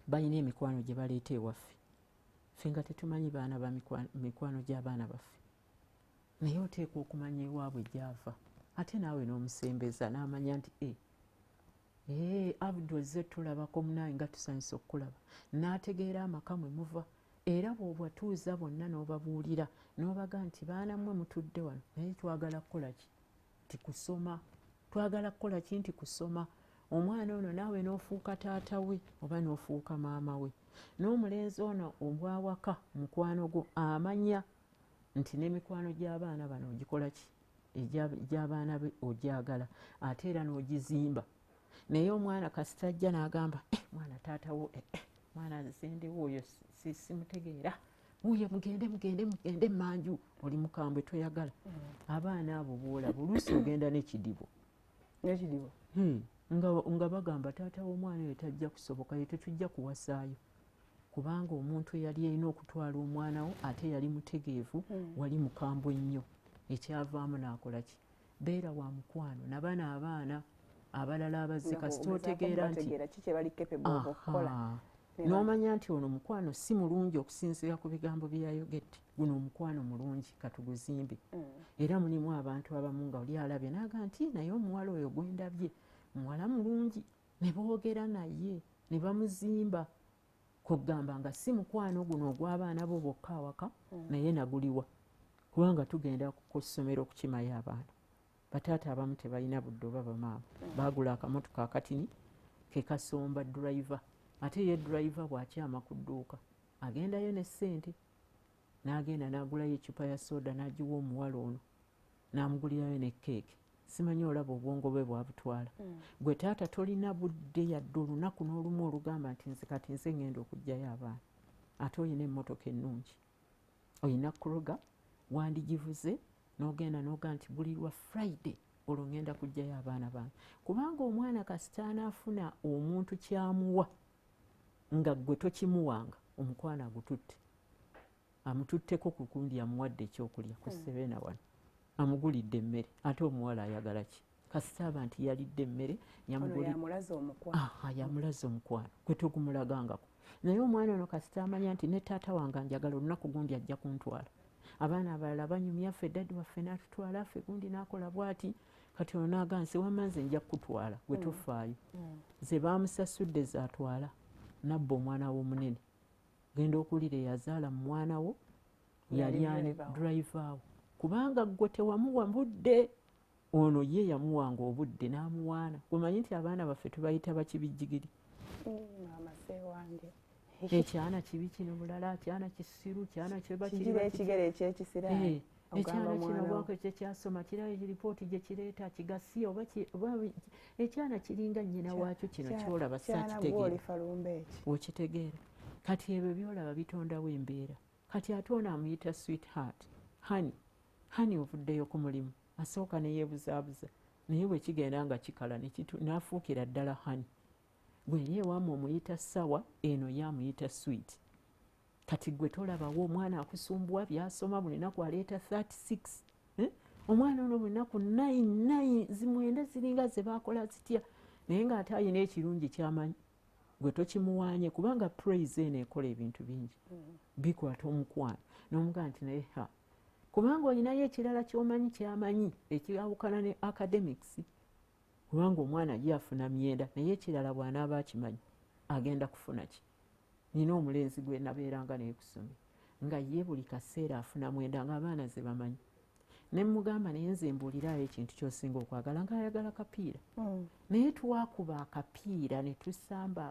balina emikwano gye baleeta ewaffe, ffe nga tetumanyi baana ba mikwano gy'abaana baffe, naye oteekwa okumanya ewaabwe gy'ava ate naawe n'omusembeza n'amanya nti Abdul ze tulabako munaye nga tusanyusa okukulaba, n'ategeera amaka mwe muva. Era bw'obatuuza bonna n'obabuulira n'obaga nti baana mmwe mutudde wano naye twagala kukola ki? Nti kusoma. Twagala kukola ki? Nti kusoma. Omwana ono naawe n'ofuuka taata we oba n'ofuuka maama we. N'omulenzi ono obwawaka mukwano gwo amanya nti n'emikwano gy'abaana bano ogikola ki? Egy'abaana be ogyagala ate era n'ogizimba. Naye omwana kasita ajja n'agamba mwana taata wo mwana nzendewo oyo simutegeera, wuuyo mugende manju, oli mukambwe toyagala. Abaana abo boolaba oluusi ogenda n'ekidibo nga bagamba taata w'omwana oyo tajja kusoboka, ye tetujja kuwasaayo, kubanga omuntu eyali erina okutwala omwana wo ate yali mutegeevu, wali mukambwe nnyo. Ekyavaamu n'akola ki? Beera wa mukwano nabano abaana abalala abazze kasita otegeera nti n'omanya nti ono mukwano si mulungi okusinziira ku bigambo bye yayogedde, guno omukwano mulungi katuguzimbe. Era mulimu abantu abamu nga oli alabye n'aga nti naye omuwala oyo gwendabye muwala mulungi, ne boogera naye ne bamuzimba, kugamba nga si mukwano guno ogw'abaana bo bokka awaka, naye naguliwa. Kubanga tugenda ku ssomero okukimayo abaana. Bataata abamu tebalina budde oba bamaama, baagula akamotoka akatini ke kasomba driver, ate ye driver bw'akyama ku dduuka agendayo ne ssente, n'agenda n'agulayo eccupa ya soda n'agiwa omuwala ono, n'amugulirayo ne keeke. Simanyi olaba obwongo bwe bwabutwala. Gwe taata tolina budde yadde olunaku n'olumu olugamba nti nze kati nze ngenda okuggyayo abaana, ate olina emmotoka ennungi, olina kuruga wandigivuze n'ogenda n'oga nti buli lwa Friday olwo ngenda kuggyayo abaana bange. Kubanga omwana kasita anaafuna omuntu kyamuwa nga gwe tokimuwanga, omukwano agututte. Amututteko ku kundi amuwadde ekyokulya ku Serena wano, amugulidde emmere, ate omuwala ayagala ki? Kasita aba nti yalidde emmere yamulaza omukwano gwe togumulagangako. Naye omwana ono kasita amanya nti ne taata wange njagala olunaku gundi ajja kuntwala. Abaana abalala banyumya ffe daddi waffe n'atutwala, ffe gundi n'akola bw'ati, kati ono n'aga nti wamma nze nja kukutwala gwe tofaayo. Ze baamusasudde zaatwala nabba omwana wo omunene. Genda okuwulira eyazaala mu mwana wo yali ani? Driver wo. Kubanga gwe tewamuwa budde, ono ye yamuwanga obudde n'amuwaana. Omanyi nti abaana baffe tubayita bakibijjigiri. Maama sewange. Ekyana kibi kino bulala, kyana kisiru, kyana ekigere ekyekisira. Ekyana kino bwako kye kyasoma kirayo ekiripooti gye kireeta kigasi oba ekyana kiringa nnyina waakyo kino kyolaba saakitegeera. Okitegeera. Kati ebyo byolaba bitondawo embeera. Kati ate ono amuyita sweetheart, hani ovuddeyo ku mulimu, asooka ne yeebuzaabuza, naye bwe kigenda nga kikala n'afuukira ddala hani. Gwe eri ewamu omuyita sawa, eno ye amuyita sweet. Kati gwe tolabawo omwana akusumbuwa byasoma buli lunaku aleeta 36. Omwana ono buli lunaku 9 zimwenda ziringa ze baakola zitya, naye ng'ate ayina ekirungi ky'amanyi. Gwe tokimuwaanye kubanga praise eno ekola ebintu bingi. Bikwata omukwano n'omugamba nti naye kubanga olinayo ekirala ky'omanyi ky'amanyi ekirawukana ne academics. Kubanga omwana ye afuna myenda, naye ekirala bw'anaaba akimanyi agenda kufuna ki? Nina omulenzi gwe nabeeranga naye ku ssomero nga ye buli kaseera afuna mwenda ng'abaana ze bamanyi. ne mugamba naye nze mbuulirayo ekintu ky'osinga okwagala ng'ayagala kapiira naye twakuba akapiira ne tusamba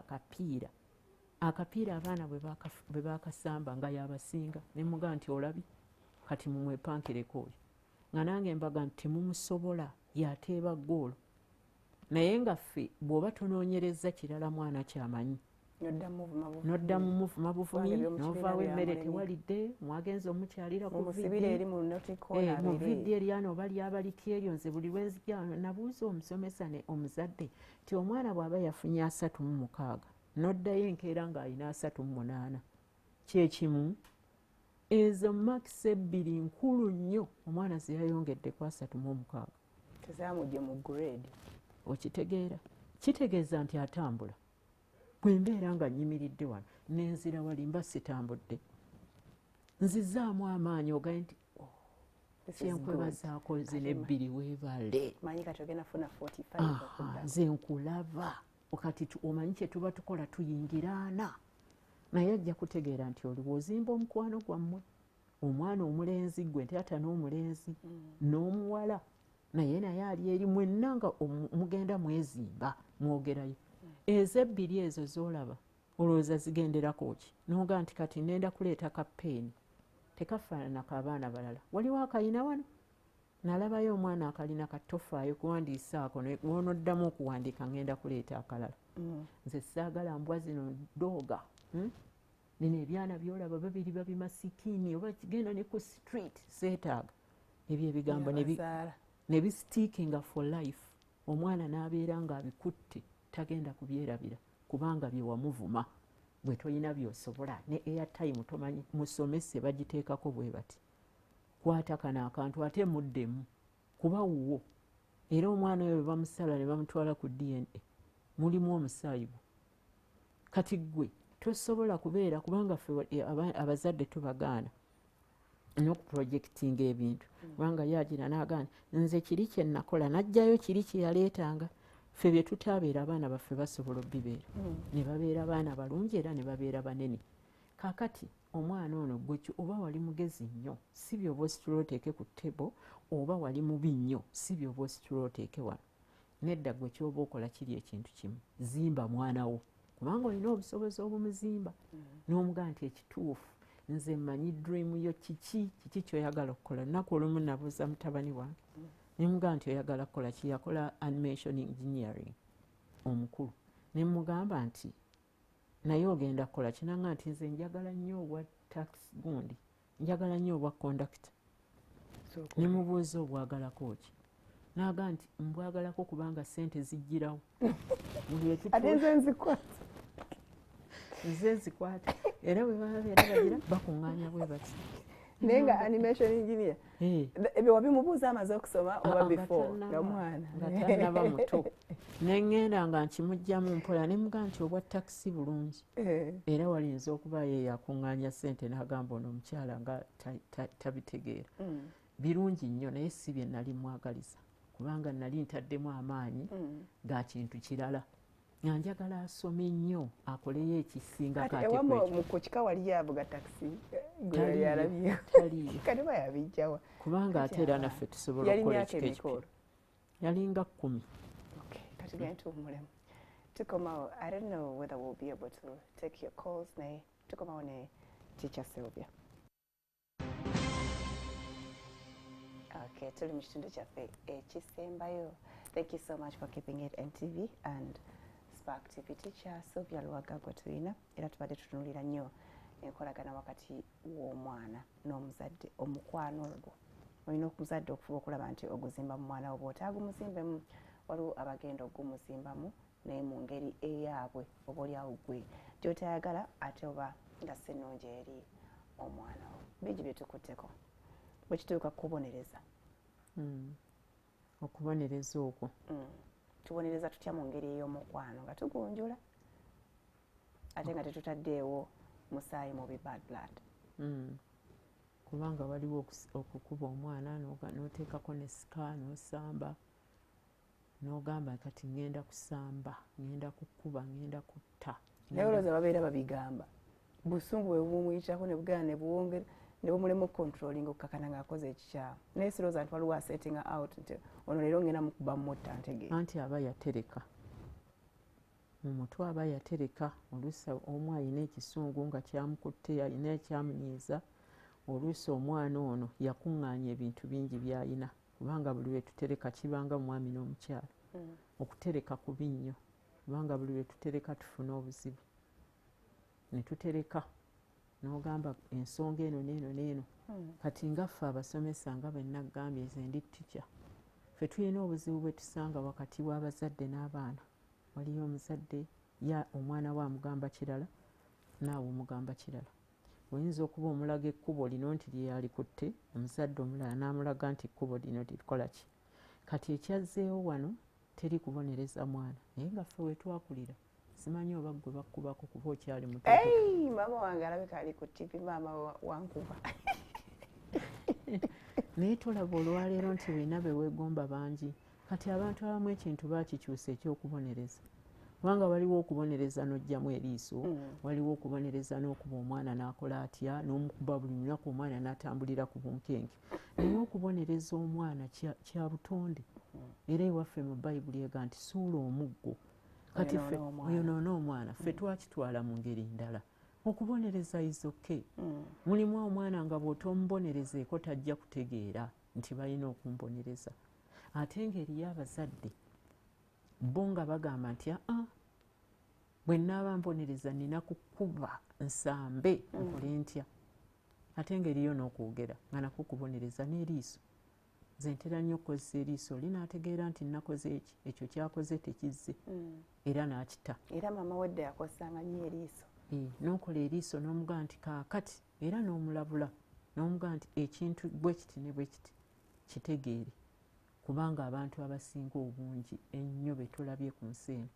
akapiira abaana bwe baakasamba nga yabasinga ne mugamba nti olabi kati mumwepankireko oyo nga nange mbaga nti temumusobola yateeba ggoolo naye nga ffe bw'oba tunoonyereza kirala mwana kyamanyi noddamu muvuma buvumi n'ovaawo emmere tewalidde mwagenze omukyalira ku vidiyo eryano oba lyabaliti eryo nze buli lwenzija nabuuza omusomesa ne omuzadde ti omwana bw'aba yafunye 36 noddayo enkeera ng'alina 38 kyekimu ezo makisi 2 nkulu nnyo omwana ze yayongedde ku 36 tezamugye mu grade okitegeera kitegeeza nti atambula bwe mbeera nga nnyimiridde wano nenzira wali mba sitambudde nzizaamu amaanyi ogaye nti kyenkwebazaako zino 2 weebale nze nkulaba kati omanyi kye tuba tukola tuyingiraana naye ajja kutegeera nti oliwo ozimba omukwano gwammwe omwana omulenzi gwe nti ata n'omulenzi n'omuwala naye ali eri mwenna nga mugenda mwezimba mwogerayo ezo 2 ezo z'olaba olowooza zigenderako ki noga nti kati nenda kuleeta kapeeni tekafaanana k'abaana balala waliwo akayina wano nalabayo omwana akalina katofaayo kuwandiisaako wonoddamu okuwandiika ngenda kuleeta akalala nze saagala mbwa zino dooga nino ebyana byolaba babiri babimasikiini oba kigenda ne ku street seetaaga ebyo ebigambo ne bisitiikinga for life omwana n'abeera ng'abikutte tagenda kubyerabira kubanga bye wamuvuma bwe tolina by'osobola ne airtime tomanyi musomese bagiteekako bwe bati kwata kano akantu ate muddemu kuba wuwo era omwana oyo bwe bamusala ne bamutwala ku DNA mulimu omusaayi gwo kati ggwe tosobola kubeera kubanga ffe abazadde tubagaana n'okuprojectinga ebintu kubanga yagira n'agaana nze kiri kye nakola najjayo kiri kye yaleetanga ffe bye tutaabeera abaana baffe basobola obbibeera ne babeera baana balungi era ne babeera banene kaakati omwana ono gwe oba wali mugezi nnyo si byoba ositula oteeke ku ttebo oba wali mubi nnyo si byoba ositula oteeke wano nedda gwe kyoba okola kiri ekintu kimu zimba mwana wo kubanga olina obusobozi obumuzimba n'omugaa nti ekituufu nze mmanyi dream yo kiki kyoyagala okukola nnaku olumu nabuuza mutabani wange nemugaa nti oyagala kukola ki yakola animation engineering omukulu nemugamba nti naye ogenda kukola kinanga nti nze njagala nnyo obwa taxi gundi njagala nnyo obwa conductor nemubuuza obwagalako ki naga nti mbwagalako kubanga sente zijjirawo nze nzikwata era bwe babeera bagira bakuŋŋaanya bwe bati naye nga animation engineer ebyo wabimubuuza amaze okusoma oba before nga mwana nga tannaba muto neŋŋenda nga nkimugjamu mpola nemuga nti obwa takisi bulungi era walinza okubaayo eyakuŋŋaanya ssente n'agamba ono omukyala nga tabitegeera birungi nnyo naye si bye nali mwagaliza kubanga nali ntaddemu amaanyi ga kintu kirala nga njagala asome nnyo akoleyo ekisinga kukika wali yavuga takisi kati bayabijjawa kubanga ate era naffe tusobola okukola ekikekyo yalinga 10 kati gentuumulemu tukomawo I don't know whether we'll be able to take your calls naye tukomawo ne teacher Sylvia. Okay, tuli mu kitundu kyaffe ekisembayo. Thank you so much for keeping it NTV and Spark TV. Teacher Sylivia Luwagga gwe tulina era tubadde tutunulira nnyo enkolagana wakati w'omwana n'omuzadde omukwano ogwo olina omuzadde okufuba okulaba nti oguzimba mu mwana wo bw'otaagumuzimbemu waliwo abagenda ogumuzimbamu naye mu ngeri eyaabwe oba oliawo gwe gy'otayagala ate oba nga si nnungi eri omwana wo. Bingi bye tukutteko bwe kituuka kukubonereza. Okubonereza okwo tubonereza tutya mu ngeri ey'omukwano nga tugunjula ate nga tetutaddeewo musaayi mubi bad blood. Kubanga waliwo okukuba omwana n'oteekako ne sika n'osamba n'ogamba kati ngenda kusamba ngenda kukuba ngenda kutta naye olowooza babeera babigamba busungu bwe bumuyitako ne bugana ne buwongera ne bumulemu controlling okukakana ng'akoze ekikyamu naye sirowooza nti waliwo asettinga out nti ono leero ngenda mukuba mutta ntegeera anti aba yatereka mu mutwe aba yatereka oluusi omu alina ekisungu nga kyamukutte alina ekyamunyiiza oluusi omwana ono yakuŋŋaanya ebintu bingi by'alina kubanga buli lwe tutereka kibanga mwami n'omukyala okutereka kubi nnyo kubanga buli lwe tutereka tufuna obuzibu ne tutereka n'ogamba ensonga eno n'eno n'eno kati nga ffe abasomesa nga bwe naggambye nze ndi tica ffe tulina obuzibu bwe tusanga wakati w'abazadde n'abaana waliyo omuzadde omwana we amugamba kirala naawe omugamba kirala oyinza okuba omulaga ekkubo lino nti lyeyalikutte omuzadde omulala n'amulaga nti ekkubo lino likola ki kati ekyazzeewo wano teri kubonereza mwana naye nga ffe wetwakulira simanyi oba gwe bakkubako kuba okyali muto maama wange alabika ali ku tivi maama wankuba naye tolaba olwaleero nti weena be weegomba bangi kati abantu abamu ekintu baakikyusa ekyokubonereza kubanga waliwo okubonereza n'ojjamu eriiso waliwo okubonereza n'okuba omwana n'akola atya n'omukuba buli lunaku omwana n'atambulira ku bunkenke naye okubonereza omwana kya butonde era ewaffe mu bayibuli ega nti suula omuggo kati ffe oyonoona omwana ffe twakitwala mu ngeri ndala okubonereza izoke mulimu omwana nga bw'otomubonerezeeko tajja kutegeera nti balina okumbonereza ate ng'eriyo abazadde bo nga bagamba nti bwe nnaaba mbonereza nina kukuba nsambe nkole ntya ate ng'eriyo n'okwogera nga nako kubonereza n'eriiso nze ntera nnyo okukozesa eriiso oli n'ategeera nti nakoze eki ekyo kyakoze tekizze era n'akita era maama wedde yakosanga nnyo eriiso n'okola eriiso n'omugaa nti kaakati era n'omulabula n'omugaa nti ekintu bwe kiti ne bwe kiti kitegeere kubanga abantu abasinga obungi ennyo be tulabye ku nsi eno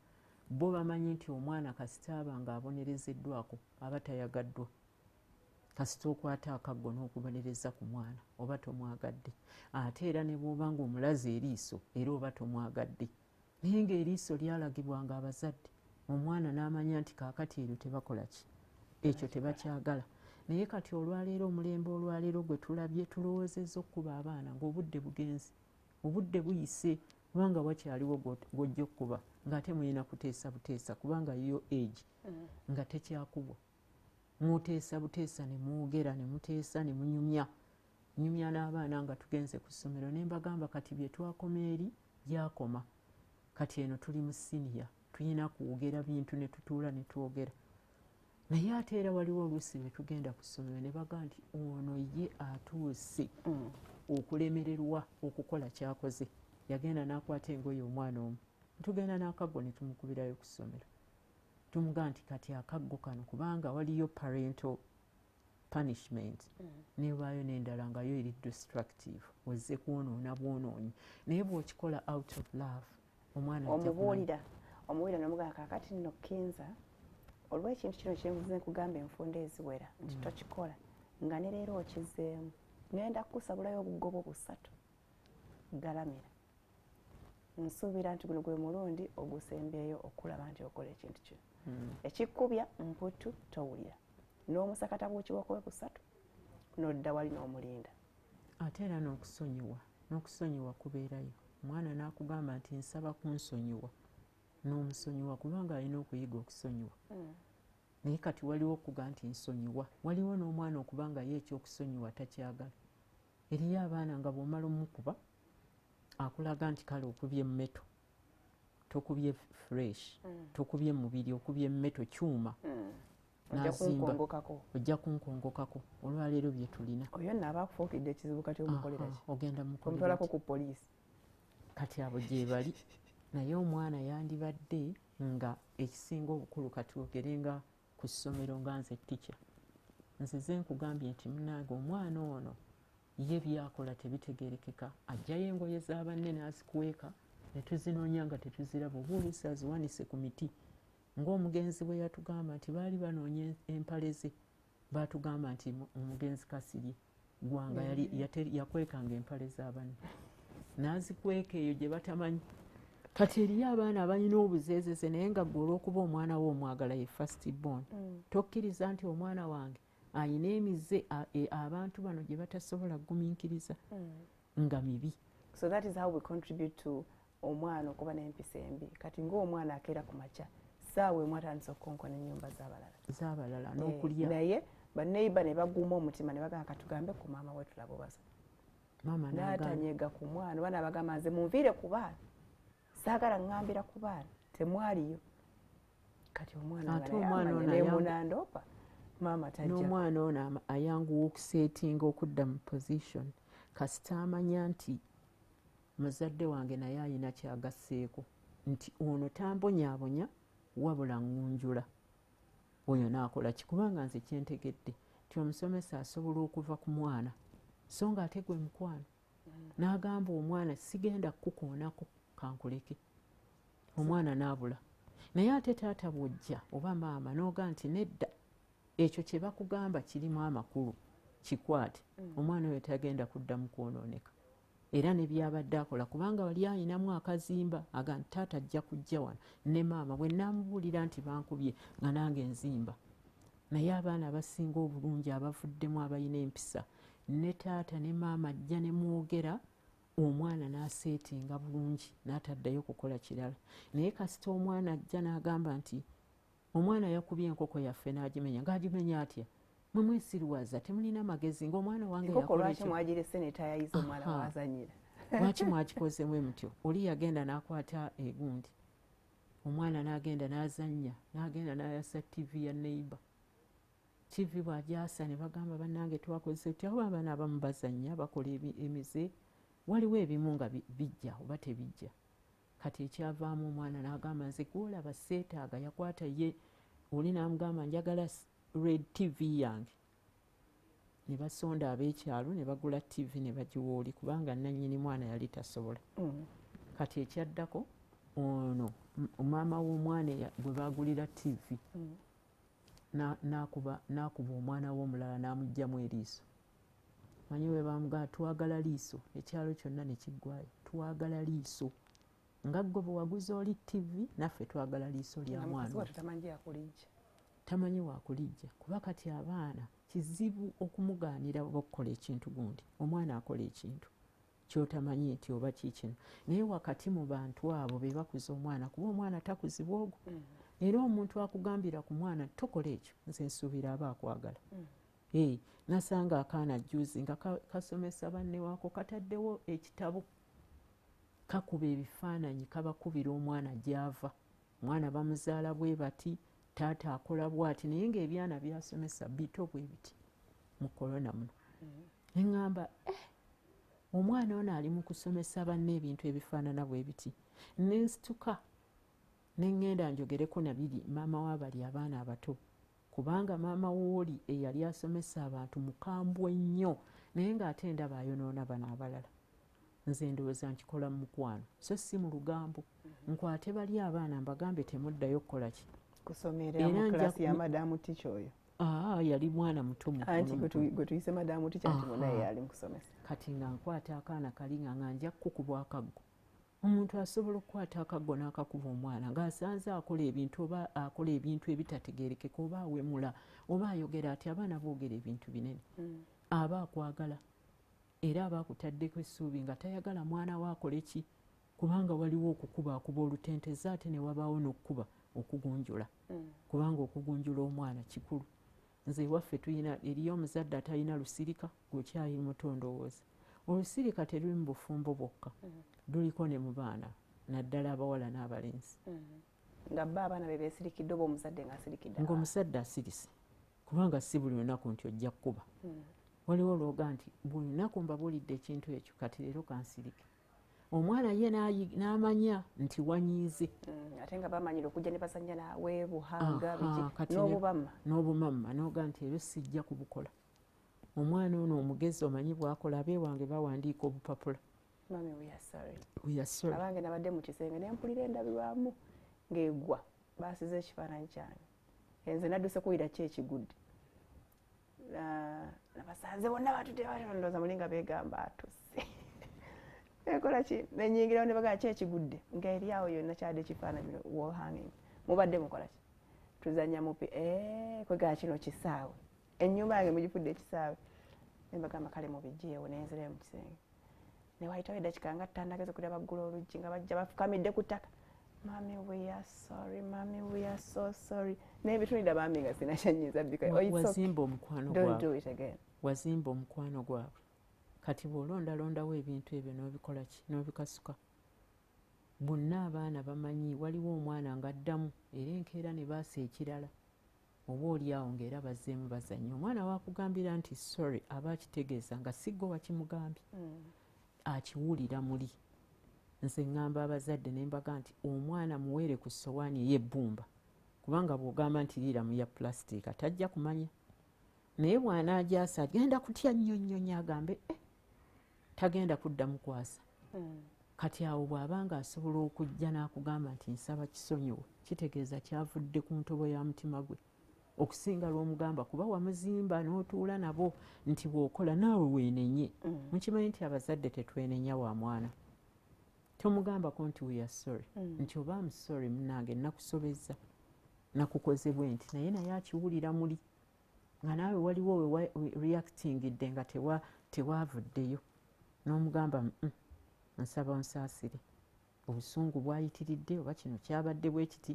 bo bamanyi nti omwana kasita aba ng'abonerezeddwako aba tayagaddwa kasita okwata akaggo n'okubonereza ku mwana oba tomwagadde ate era ne bw'oba ng'omulaze eriiso era oba tomwagadde naye ng'eriiso lyalagibwanga abazadde omwana n'amanya nti kaakati eryo tebakola ki ekyo tebakyagala naye kati olwaleero omulembe olwaleero gwe tulabye tulowoozezza okkuba abaana ng'obudde bugenzi obudde buyise kubanga wakyaliwo gw'ojja okkuba ng'ate mulina kuteesa buteesa kubanga yo age nga tekyakubwa muteesa buteesa ne mwogera ne muteesa ne munyumya n'abaana nga tugenze ku ssomero ne mbagamba kati bye twakoma eri byakoma kati eno tuli mu siniya tulina kwogera bintu ne tutuula ne twogera naye ate era waliwo oluusi lwe tugenda ku ssomero ne baga nti ono ye atuuse okulemererwa okukola kyakoze yagenda n'akwata engoye omwana omu tugenda n'akaggo ne tumukubirayo ku ssomero tumugaa nti kati akaggo kano kubanga waliyo parental punishment nebaayo n'endala nga yo eri destructive wezze kwonoona bwonoonyi naye bw'okikola out of love omwana omubuulira nomugaa kakati nno kinza olw'ekintu kino kyenvuze nkugamba enfunda eziwera nti tokikola nga ne leero okizzeemu ngenda kukusabulayo obugobo busatu galamira nsuubira nti guno gwe mulundi ogusembeeyo okulaba nti okola ekintu kino ekikkubya mputu towulira n'omusakata bw'okiwakowe kusatu n'odda wali n'omulinda ate era n'okusonyiwa kubeerayo omwana n'akugamba nti nsaba kunsonyiwa n'omusonyiwa kubanga alina okuyiga okusonyiwa naye kati waliwo okuga nti nsonyiwa waliwo n'omwana okuba nga ye ekyokusonyiwa takyagala eriyo abaana nga bw'omala omukuba akulaga nti kale okubye mmeto tokubye fresh tokubye mubiri okubye mmeto kyuma nazimba ojja kunkongokako olwaleero bye tulina oyo nno aba akufuukidde ekizibu kati omukolera ki ogenda mutwalako ku poliisi kati abo gye bali naye omwana yandibadde nga ekisinga obukulu kati ogerenga ku ssomero nga nze tica nzize nkugambye nti munange omwana ono ye byakola tebitegerekeka ajjayo engoye za banne n'azikuweeka ne tuzinoonya nga tetuziraba oba oluusi aziwanise ku miti ng'omugenzi bwe yatugamba nti baali banoonya empale ze baatugamba nti omugenzi Kasirye gwanga yakwekanga empale za banne n'azikweka eyo gye batamanyi kati eriyo abaana abalina obuzeezeze naye nga gwe olw'okuba omwana we omwagala ye first born tokkiriza nti omwana wange ayina emize abantu bano gye batasobola kugumiikiriza nga mibi. So that is how we contribute to omwana okuba n'empisa embi. Kati ng'omwana akeera ku makya saawa emu atandisa okukonkona ennyumba z'abalala n'okulya. Naye baneiba ne baguuma omutima ne bagamba katugambe ku maama we tulaba obaza. Maama n'atanyega ku mwana baana bagamba nze munviire ku baana saagala ngambira ku baana temwaliyo. Kati omwana nemunandoopa maama tajja. N'omwana ono ayanguwa okuseetinga okudda mu position kasita amanya nti muzadde wange naye ayina kyagasseeko nti ono tambonyaabonya wabula ngunjula. Oyo naakola kikubanga nze kyentegedde nti omusomesa asobola okuva ku mwana so nga ate gwe mukwano n'agamba omwana sigenda kukukoonako kankuleke. Omwana n'abula. Naye ate taata bw'ojja oba maama n'oga nti nedda ekyo kye bakugamba kirimu amakulu kikwate. Omwana oyo tagenda kuddamu kwonooneka era ne byabadde akola kubanga wali ayinamu akazimba aga nti taata ajja kujja wano ne maama bwe naamubuulira nti bankubye nga nange nzimba. Naye abaana abasinga obulungi abavuddemu abalina empisa ne taata ne maama ajja ne mwogera omwana n'aseetinga bulungi n'ataddayo kukola kirala. Naye kasita omwana ajja n'agamba nti omwana yakubye enkoko yaffe n'agimenya ng'agimenya atya mwe mwesiriwaza temulina magezi ng'omwana wange lwaki mwagirese netayayiza omwana wazanyira lwaki mwagikozemu mutyo. Oli yagenda n'akwata egundi omwana n'agenda n'azannya n'agenda n'ayasa tv ya neighbor. TV bw'agyasa ne bagamba bannange twakoze tuti awo abaana abamu bazannya bakola emize waliwo ebimu nga bijja oba tebijja. Kati ekyavaamu omwana n'agamba nze gwolaba seetaaga yakwata ye oli n'amugamba njagala red TV yange. Ne basonda ab'ekyalo ne bagula TV ne bagiwa oli kubanga nannyini mwana yali tasobola. Kati ekyaddako ono maama w'omwana bwe baagulira TV n'akuba omwana w'omulala n'amuggyamu eriiso. Manyi we bamugamba twagala liiso ekyalo kyonna ne kiggwayo twagala liiso nga ggwe bwe waguza oli TV naffe twagala liiso lya mwana. Tamanyi wakulijja kuba kati abaana kizibu okumugaanira okukola ekintu gundi. Omwana akola ekintu kyotamanyi nti oba kikino naye wakati mu bantu abo be bakuza omwana kuba omwana takuzibwa ogwo. Era omuntu akugambira ku mwana tokola ekyo nze nsuubira aba akwagala. Nasanga akaana juzi nga kasomesa banne waako kataddewo ekitabo kakuba ebifaananyi kabakubira omwana gy'ava. Omwana bamuzaala bwe bati taata akola bw'ati naye ng'ebyana byasomesa bito bwe biti mu korona muno. Neŋŋamba omwana ono ali mu kusomesa banne ebintu ebifaanana bwe biti. Nensituka neŋŋenda njogereko nabiri maama w'abali abaana abato kubanga maama w'oli eyali asomesa abantu mukambwe nnyo naye ng'ate ndaba ayonoona bano abalala. Nze ndowooza nkikola mu mukwano so si mu lugambo. Nkwate bali abaana mbagambe temuddayo kukola ki kusomera mu klasi ya madamu ticha oyo. Yali mwana muto anti gwe tuyise madamu ticha nti munaye yali mukusomesa. Kati nga nkwata akaana kali nga nja kukubwa akaggo. Omuntu asobola okukwata akaggo n'akakuba omwana ng'asanze akola ebintu oba akola ebintu ebitategeerekeka oba awemula oba ayogera ati abaana boogera ebintu binene. Aba akwagala era aba akutaddeko essuubi nga tayagala mwana we akole ki kubanga waliwo okukubaakuba olutenteze ate ne wabaawo n'okkuba okugunjula kubanga okugunjula omwana kikulu. Nze waffe tuyina eriyo omuzadde atalina lusirika gwekyali muto ndowooza. Olusirika teruli mu bufumbo bwokka luliko ne mu baana naddala abawala n'abalenzi. Nga bba abaana be beesirikidde oba omuzadde ng'asirikidde ng'omuzadde asirise kubanga si buli lunaku nti ojja kkuba. Waliwo olwoga nti buli lunaku mbabuulidde ekintu ekyo kati leero kansirike. Omwana ye n'amanya nti wanyiize. Ate nga bamanyira okujja ne basanja naawe buhanga n'obumamma n'oga nti ebyo sijja kubukola. Omwana ono omugezi omanyi bw'akola abeewange bawandiika obupapula. Mami we are sorry. Abange nabadde mu kisenge ne mpulira endabirwamu ng'egwa baasize ekifaananyi kyange. Enze nadduse kuwulira ki ekigudde. Nabasanze bonna batudde ndowooza muli nga beegamba atuse. Ekola ki nenyingirawo ne bagamba ki ekigudde nga eri awo yonna kyadde ekifaananyi wall hanging. Mubadde mukola ki? Tuzannya mupi kwegala kino kisaawe. ennyumba yange mugifudde ekisaawe nembagamba kale mubijjeewo nenzirayo mu kisenge newayitawo eddakiika nga ttandageze kulya baggula oluggi nga bajja bafukamidde ku ttaka mami we are sorry mami we are so sorry naye bitunida bambi nga sina kyanyiza wazimba omukwano don't do it again wazimba omukwano gwabwe kati bw'olondalondawo ebintu ebyo n'obikola ki n'obikasuka bonna abaana bamanyi waliwo omwana ng'addamu era enkeera ne baasa ekirala oba oliawo ng'era bazzeemu bazannya omwana wakugambira nti sorry aba akitegeeza nga siggo wakimugambye akiwulira muli nze ŋŋamba abazadde ne mbaga nti omwana muweere ku ssowaani ey'ebbumba kubanga bw'ogamba nti liira mu ya pulasitiika tajja kumanya naye bw'anaagyasa agenda kutya nnyonnyonya agambe tagenda kuddamu kwasa kati awo bw'abanga asobola okujja n'akugamba nti nsaba kisonyiwo kitegeeza kyavudde ku ntobo ya mutima gwe okusinga lw'omugamba kuba wamuzimba n'otuula nabo nti bw'okola naawe weenenye mukimanyi nti abazadde tetwenenya wa mwana tomugambako nti we are sorry nti oba amusori munange nakusobezza nakukozebwe nti naye akiwulira muli nga naawe waliwo we reactingidde nga tewavuddeyo n'omugamba nsaba onsaasire obusungu bwayitiridde oba kino kyabadde bwe kiti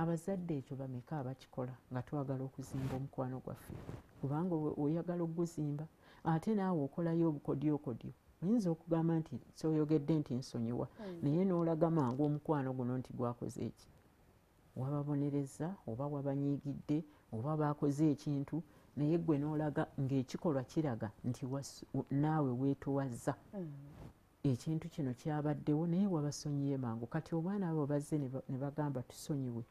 abazadde ekyo bameka abakikola nga twagala okuzimba omukwano gwaffe kubanga oyagala okuguzimba ate naawe okolayo obukodyokodyo oyinza okugamba nti kyoyogedde nti nsonyiwa naye n'olaga mangu omukwano guno nti gwakoze eki wababonereza oba wabanyiigidde oba baakoze ekintu naye gwe n'olaga ng'ekikolwa kiraga nti naawe weetowazza ekintu kino kyabaddewo naye wabasonyiye mangu kati obwana abo bazze ne bagamba tusonyiwe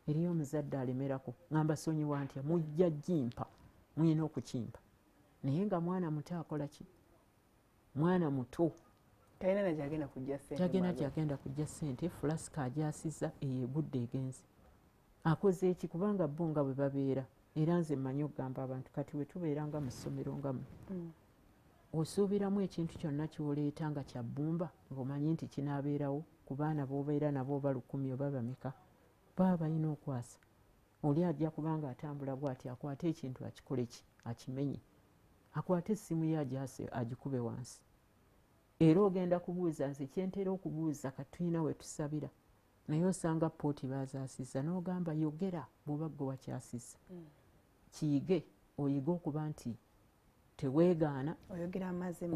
eriyo omuzadde alemerako ngamba sonyiwa ntya mujja jjimpa muyina okukimpa naye nga mwana muto akola ki mwana muto kyagenda gyagenda kujja ssente fulasika agyasiza eyeegudde egenzi akoze eki kubanga bo nga bwe babeera era nze mmanyi okugamba abantu kati we tubeeranga mu ssomero nga osuubiramu ekintu kyonna kyoleeta nga kya bbumba ng'omanyi nti kinaabeerawo ku baana b'obeera nabo oba 10 oba bameka baba balina okwasa oli ajja kubanga atambula bw'ati akwate ekintu akikole ki akimenye akwate essimu ye agikube wansi era ogenda kubuuza nze kyentera okubuuza katulina we tusabira naye osanga pooti baazaasizza n'ogamba yogera bw'oba gwe wakyasizza kiyige oyige okuba nti teweegaana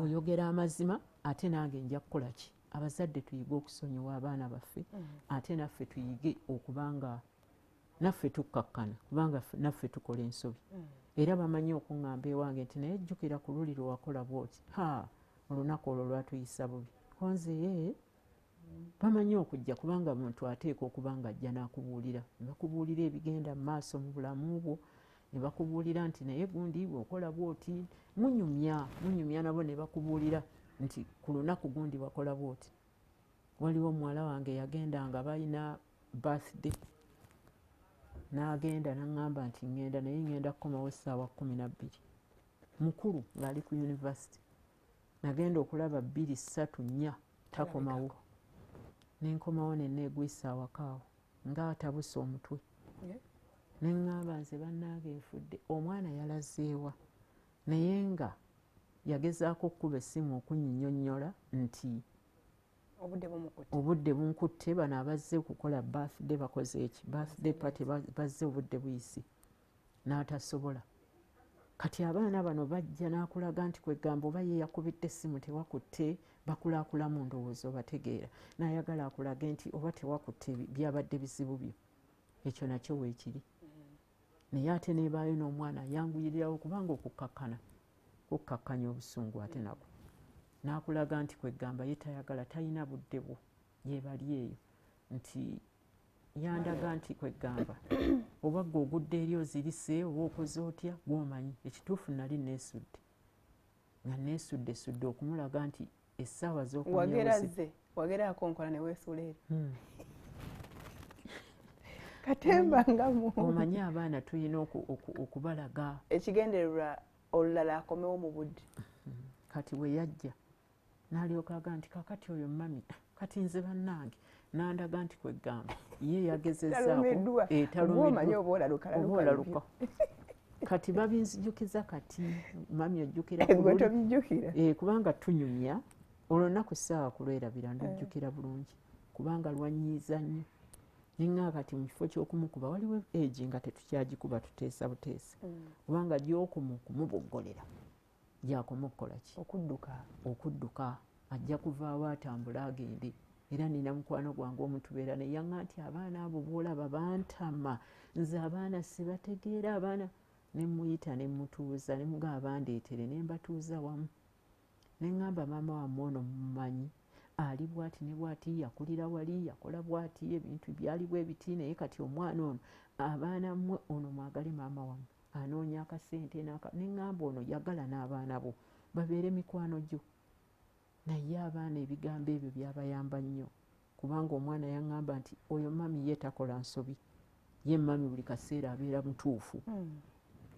oyogera amazima ate nange nja kukola ki abazadde tuyige okusonyiwa abaana baffe ate naffe tuyige okubanga naffe tukkakkana kubanga naffe tukola ensobi era bamanyi okuŋŋamba ewange nti naye jjukira ku luli lwe wakola bwoti olunaku olwo lwatuyisa bubi konze bamanyi okujja kubanga muntu ateeka okuba nga ajja n'akubuulira ne bakubuulira ebigenda mu maaso mu bulamu bwo ne bakubuulira nti naye gundi bw'okola bwoti munyumya nabo ne bakubuulira nti ku lunaku gundi wakola bwoti waliwo muwala wange yagenda nga balina birthday n'agenda n'aŋŋamba nti ŋŋenda naye ŋŋenda kukomawo essaawa 12 mukulu ng'ali ku yunivasite nagenda okulaba 2, 3, 4 takomawo nenkomawo neneegwisa awakaawo ng'atabuse omutwe neŋŋamba nze bannange nfudde omwana yalazeewa naye nga yagezaako okkuba essimu okunnyinnyonnyola nti obudde bunkutte bano abazze okukola birthday bakoze eki birthday party bazze obudde buyisi n'atasobola kati abaana bano bajja n'akulaga nti kwegamba oba ye yakubidde essimu tewakutte bakulaakulamu ndowooza obategeera n'ayagala akulage nti oba tewakutte byabadde bizibu byo ekyo nakyo weekiri naye ate neebaayo n'omwana ayanguyirirawo kubanga okukkakkanya obusungu ate nabwo n'akulaga nti kwegamba ye tayagala talina budde bwo yeebali eyo nti yandaga nti kwegamba oba gwe ogudde eri ozirise oba okoze otya gwomanyi ekituufu nali neesudde nga neesudde okumulaga nti essaawa z'okuwagerako nkola ne weesuula eri katemba ngamu omanyi abaana tulina okubalaga ekigendererwa olulala akomewo mu budde kati we yajja n'alyoka aga nti kakati oyo mami kati nze bannange n'andaga nti kwegamba ye yagezezzaako oba olaluka kati babinzijukiza kati mami ojjukira gwe tobijjukira kubanga tunyumya olwo nnaku ssaawa kulwerabira ndojjukira bulungi kubanga lwanyiiza nnyo ninga kati mu kifo ky'okumukuba waliwo egi nga tetukyagikuba tuteesa buteesa kubanga gy'okumuboggolera gyakoma okukola ki okudduka ajja kuvaawo atambula agende era nina mukwano gwange omutubeera ne yaŋŋa nti abaana abo boolaba bantama nze abaana sibategeera abaana ne muyita ne mutuuza ne mugamba bandeetere ne mbatuuza wamu ne ŋŋamba maama wammwe ono mumumanyi ali bwati ne bwati yakulira wali yakola bwati ebintu byaliwo ebiti naye kati omwana ono abaana mmwe ono mwagale maama wammwe anoonya akasente ne ŋŋamba ono yagala n'abaana bo babeere mikwano gyo naye abaana ebigambo ebyo byabayamba nnyo kubanga omwana yaŋŋamba nti oyo mami ye takola nsobi ye mami buli kaseera abeera mutuufu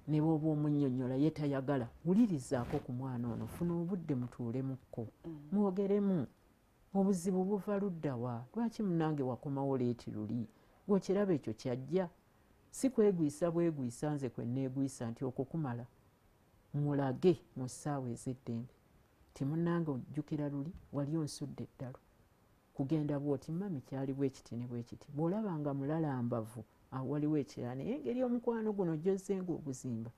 ne bw'oba omunnyonnyola ye tayagala wulirizaako ku mwana ono funa obudde mutuulemukko mwogeremu obuzibu buva ludda wa lwaki munange wakomawo leeti luli gweokiraba ekyo kyajja si kwegwisa bwegwisa nze kwe neegwisa nti okwo kumala mulage mu ssaawa ez'eddembe timunange ojjukira luli wali onsudde eddalo kugenda bw'oti mami kyali bwekiti ne bwekiti bw'olabanga mulalambavu awo waliwo ekirala naye engeri omukwano guno gyozzenga oguzimba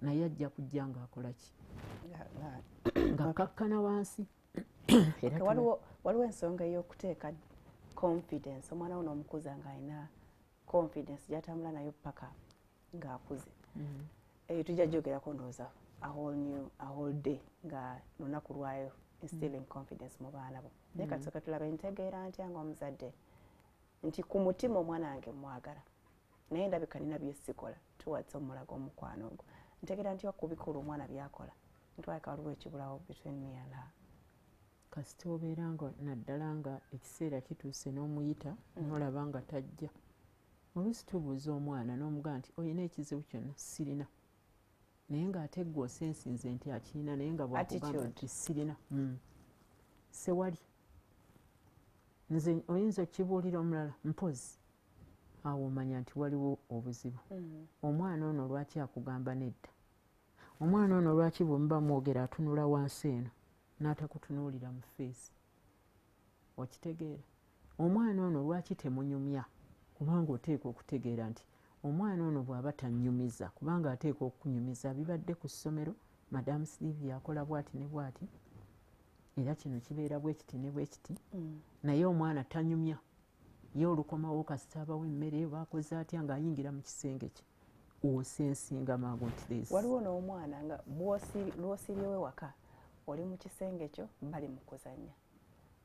naye ajja kujja ng'akola ki ng'akkakkana wansi waliwo ensonga ey'okuteeka confidence omwana wo n'omukuza ng'alina confidence gy'atambula nayo paka ng'akuze eyo tujja gyogerako ndowooza a whole day nga lunaku lwayo instilling confidence mu baana bo naye kati soka tulaba ntegeera ntya ng'omuzadde nti ku mutima omwana wange mwagala naye ndabika nina byesikola towards omulaga omukwano ogwo ntegeera ntya ku bikulu omwana byakola ntwalika waliwo ekibulawo between me and her kasita obeera nga naddala nga ekiseera kituuse n'omuyita n'olaba nga tajja oluusi tubuuza omwana n'omugamba nti olina ekizibu kyonna sirina naye ng'ate gwe osensinze nti akirina naye nga bwakugamba nti sirina sewali nze oyinza okukibuulira omulala mpozi awo omanya nti waliwo obuzibu omwana ono lwaki akugamba nedda omwana ono lwaki bwe muba mwogera atunula wansi eno n'atakutunuulira mu feesi okitegeera omwana ono lwaki temunyumya kubanga oteeka okutegeera nti omwana ono bw'aba tannyumiza kubanga ateeka okunyumiza bibadde ku ssomero madamu Sylivia akola bwati ne bwati era kino kibeera bwe kiti ne bwe kiti naye omwana tanyumya ye olukomawo kasitaabawo emmere bakoze atya ng'ayingira mu kisenge kye osensinga mangu nti leesi waliwo n'omwana nga lw'osiryewo ewaka oli mu kisenge kyo bali mu kuzannya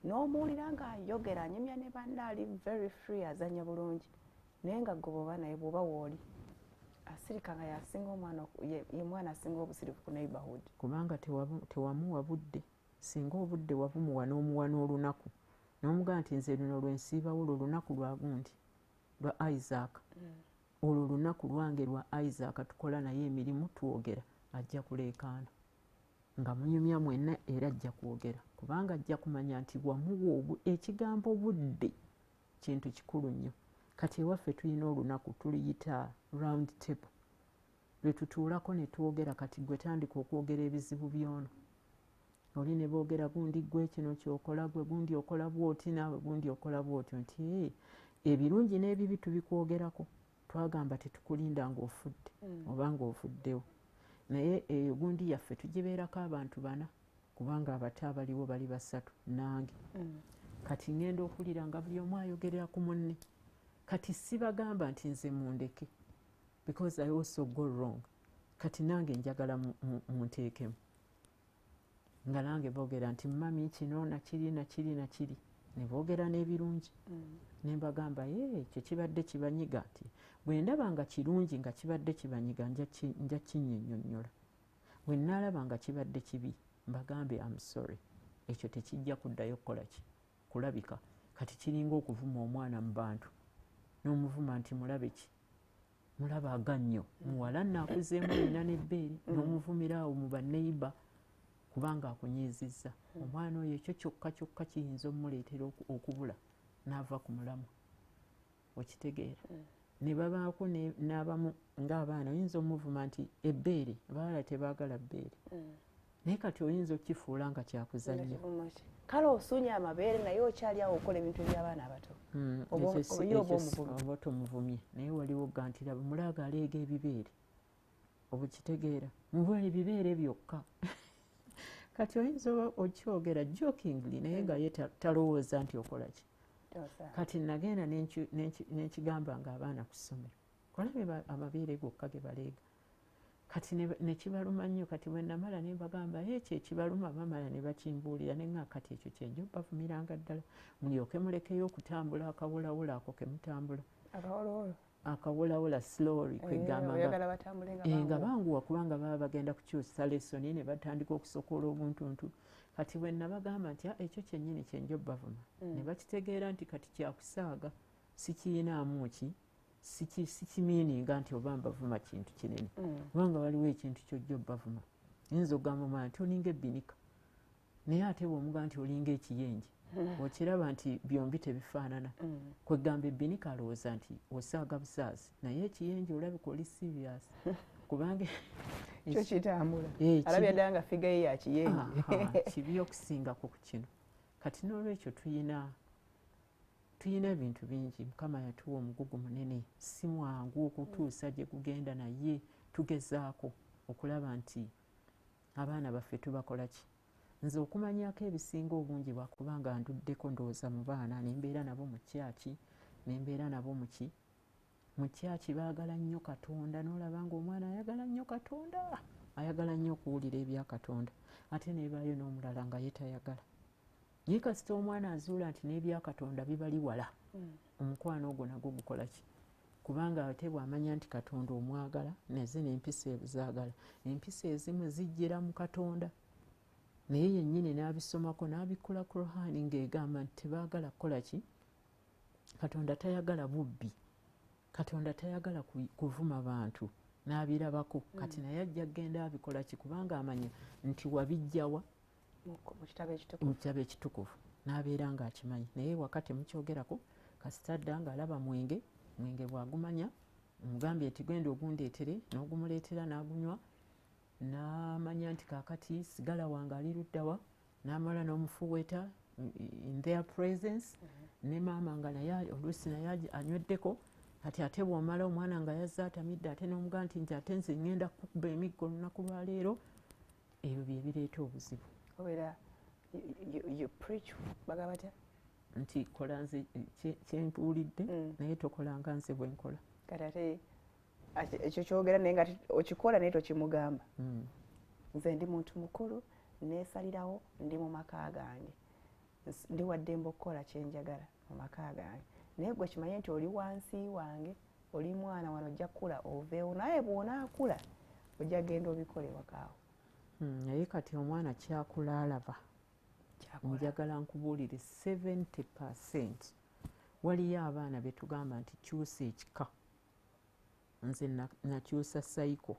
n'omuwulira ng'ayogera anyumya ne banne ali very free azannya bulungi naye nga gwe bw'oba naye bw'oba wooli asirika nga yasinga ye mwana asinga obusirifu ku neighborhood kubanga tewamuwa budde singa obudde wabumuwa n'omuwa n'olunaku n'omugamba nti nze luno lwensiibawo olwo lunaku lwa gundi lwa Isaac olwo lunaku lwange lwa Isaac tukola naye emirimu twogera ajja kuleekaana nga munyumya mwenna era ajja kwogera kubanga ajja kumanya nti wamuwa ekigambo budde kintu kikulu nnyo kati ewaffe tulina olunaku tuliyita round table lwe tutuulako ne twogera kati gwe tandika okwogera ebizibu by'ono oli ne boogera gundi gwe kino kyokola gwe gundi okola bwoti naawe gundi okola bwotyo nti ebirungi n'ebibi tubikwogerako twagamba tetukulinda ng'ofudde oba ng'ofuddewo naye eyo gundi yaffe tugibeerako abantu bana kubanga abato abaliwo bali basatu nange kati ngenda okulira nga buli omu ayogerera ku munne kati sibagamba nti nze mundeke because I also go wrong kati nange njagala munteekemu nga nange boogera nti mami kino nakiri ne boogera n'ebirungi ne mbagamba ekyo kibadde kibanyiga nti bwe ndaba nga kirungi nga kibadde kibanyiga nja kinnyonnyonnyola bwe naalaba nga kibadde kibi mbagambe I'm sorry ekyo tekijja kuddayo kukola ki kulabika kati kiringa okuvuma omwana mu bantu n'omuvuma nti mulabe ki mulaba agannyo muwala naakuzeemu alina n'ebbeere n'omuvumira awo mu baneiba kubanga akunyiizizza omwana oyo ekyo kyokka kiyinza omuleetera okubula n'ava ku mulamwa okitegeera ne babaako n'abamu ng'abaana oyinza omuvuma nti ebbeere abawala tebaagala bbeere naye kati oyinza okukifuula nga kyakuzannya kale osunya amabeere naye okyali awo okola ebintu by'abaana abato oba tomuvumye naye waliwo gantira mulaaga aleega ebibeere obukitegeera muba ebibeere byokka kati oyinza oba okyogera jokingly naye nga ye talowooza nti okola ki kati nagenda nekigamba nga abaana ku ssomero kolabe amabeere gokka ge baleega kati nekibaluma nnyo kati bwe namala ne mbagamba ekyo ekibaluma bamala ne bakimbuulira ne nga kati ekyo kyenjo bavumiranga ddala mulyoke mulekeyo okutambula akawolawolo ako ke mutambula akawolawolo slowly kwegamba nga banguwa kubanga baba bagenda kukyusa lesoni ne batandika okusokola obuntuntu kati bwe nabagamba nti ekyo kyennyini kyenjo bavuma ne bakitegeera nti kati kyakusaaga sikiinaamu ki sikimiininga nti oba mbavuma kintu kinene kubanga waliwo ekintu kyojja obbavuma yinza okugamba omwana nti olinga ebbinika naye ate bw'omuga nti olinga ekiyenje okiraba nti byombi tebifaanana kwegamba ebbinika alowooza nti osaaga busaazi naye ekiyenje olabika oli serious kubanga kyo kitambula alabye ddala nga figa ye ya kiyenje kibi okusingako ku kino kati n'olwekyo tuyina ebintu bingi mukama yatuwa omugugu munene si mwangu okutuusa gye kugenda naye tugezaako okulaba nti abaana baffe tubakola ki nze okumanyako ebisinga obungi bwakubanga nduddeko ndowooza mu baana nembeera nabo mu kyaki nembeera nabo muki mu kyaki baagala nnyo katonda n'olaba ngaomwana ayagala nnyo katonda ayagala nnyo okuwulira ebya katonda ate nebaayo n'omulala nga ye tayagala naye kasita omwana azuula nti n'ebya katonda bibali wala omukwano ogwo nagwo gukola ki kubanga ate bw'amanya nti katonda omwagala naze n'empisa ebuzaagala empisa ezimu zijjira mu katonda naye yennyini n'abisomako n'abikkula Kur'ani ng'egamba nti tebaagala kukola ki katonda tayagala bubbi katonda tayagala kuvuma bantu n'abirabako kati naye ajja kgenda abikola ki kubanga amanya nti wabijjawa mu kitabo ekitukuvu n'abeera ng'akimanyi naye wakati mukyogerako kasita dda ng'alaba mwenge bw'agumanya omugambye nti gwenda ogundeetere n'ogumuleetera n'agunywa n'amanya nti kaakati sigala wange ali luddawa n'amala n'omufuweeta in their presence ne maama nga naye oluusi naye anyweddeko kati ate bw'omala omwana nga yazze atamidde ate n'omugaa nti ate nze ŋŋenda kukuba emiggo olunaku lwaleero ebyo bye bireeta obuzibu obeera you preach bagamba batya nti kola nze kyempuulidde naye tokolanga nze bwe nkola kati ate ekyo kyogera naye nga okikola naye tokimugamba nze ndi muntu mukulu neesalirawo ndi mu maka gange ndi waddembe okukola kyenjagala mu maka gange naye gwe kimanye nti oli wansi wange oli mwana wano ojja kukula oveewo naye bw'onaakula ojja genda obikole wakaawo naye kati omwana kyakula alaba njagala nkubuulire 70% waliyo abaana be tugamba nti kyusa ekika nze nakyusa sayiko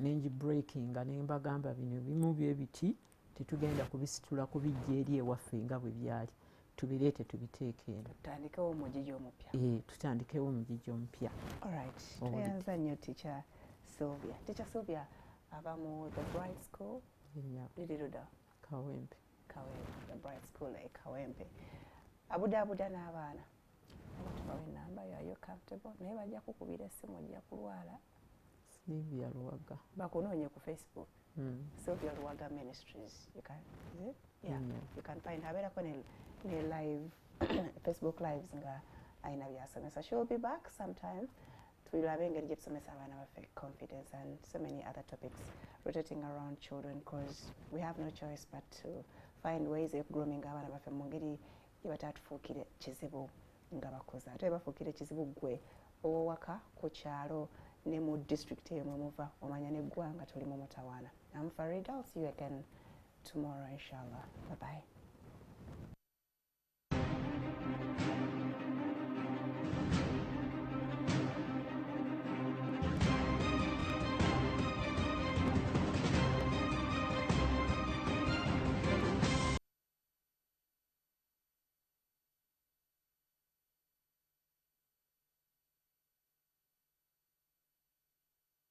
nengi breakinga ne mbagamba bino bimu bye biti tetugenda kubisitula kubijja eri ewaffe nga bwe byali tubireete tubiteeke eno tutandikewo omugigi omupya tutandikewo omugigi omupya alright tweyanza nnyo teacher Sylvia ava mu the Bright School liriruda Kawempe the Bright School Kawempe abudaabuda n'abaana tubawe enamba yo ayo comfortable naye bajja kukubira essimu ojja kulwala Sylivia Luwagga bakunoonye ku Facebook Sylivia Luwagga Ministries you can find abeerako ne live Facebook lives nga ayina byasomesa she'll be back sometime tulabe engeri gye tusomesa abaana baffe confidence and so many other topics rotating around children because we have no choice but to find ways of grooming abaana baffe mu ngeri gye batatufuukire kizibu nga bakuza ate bafuukire kizibu gwe owaka ku kyalo ne mu district eyo mwemuva omanya neggwanga toli mu mutawaana. I'm Farida. I'll see you again tomorrow inshallah. Bye bye.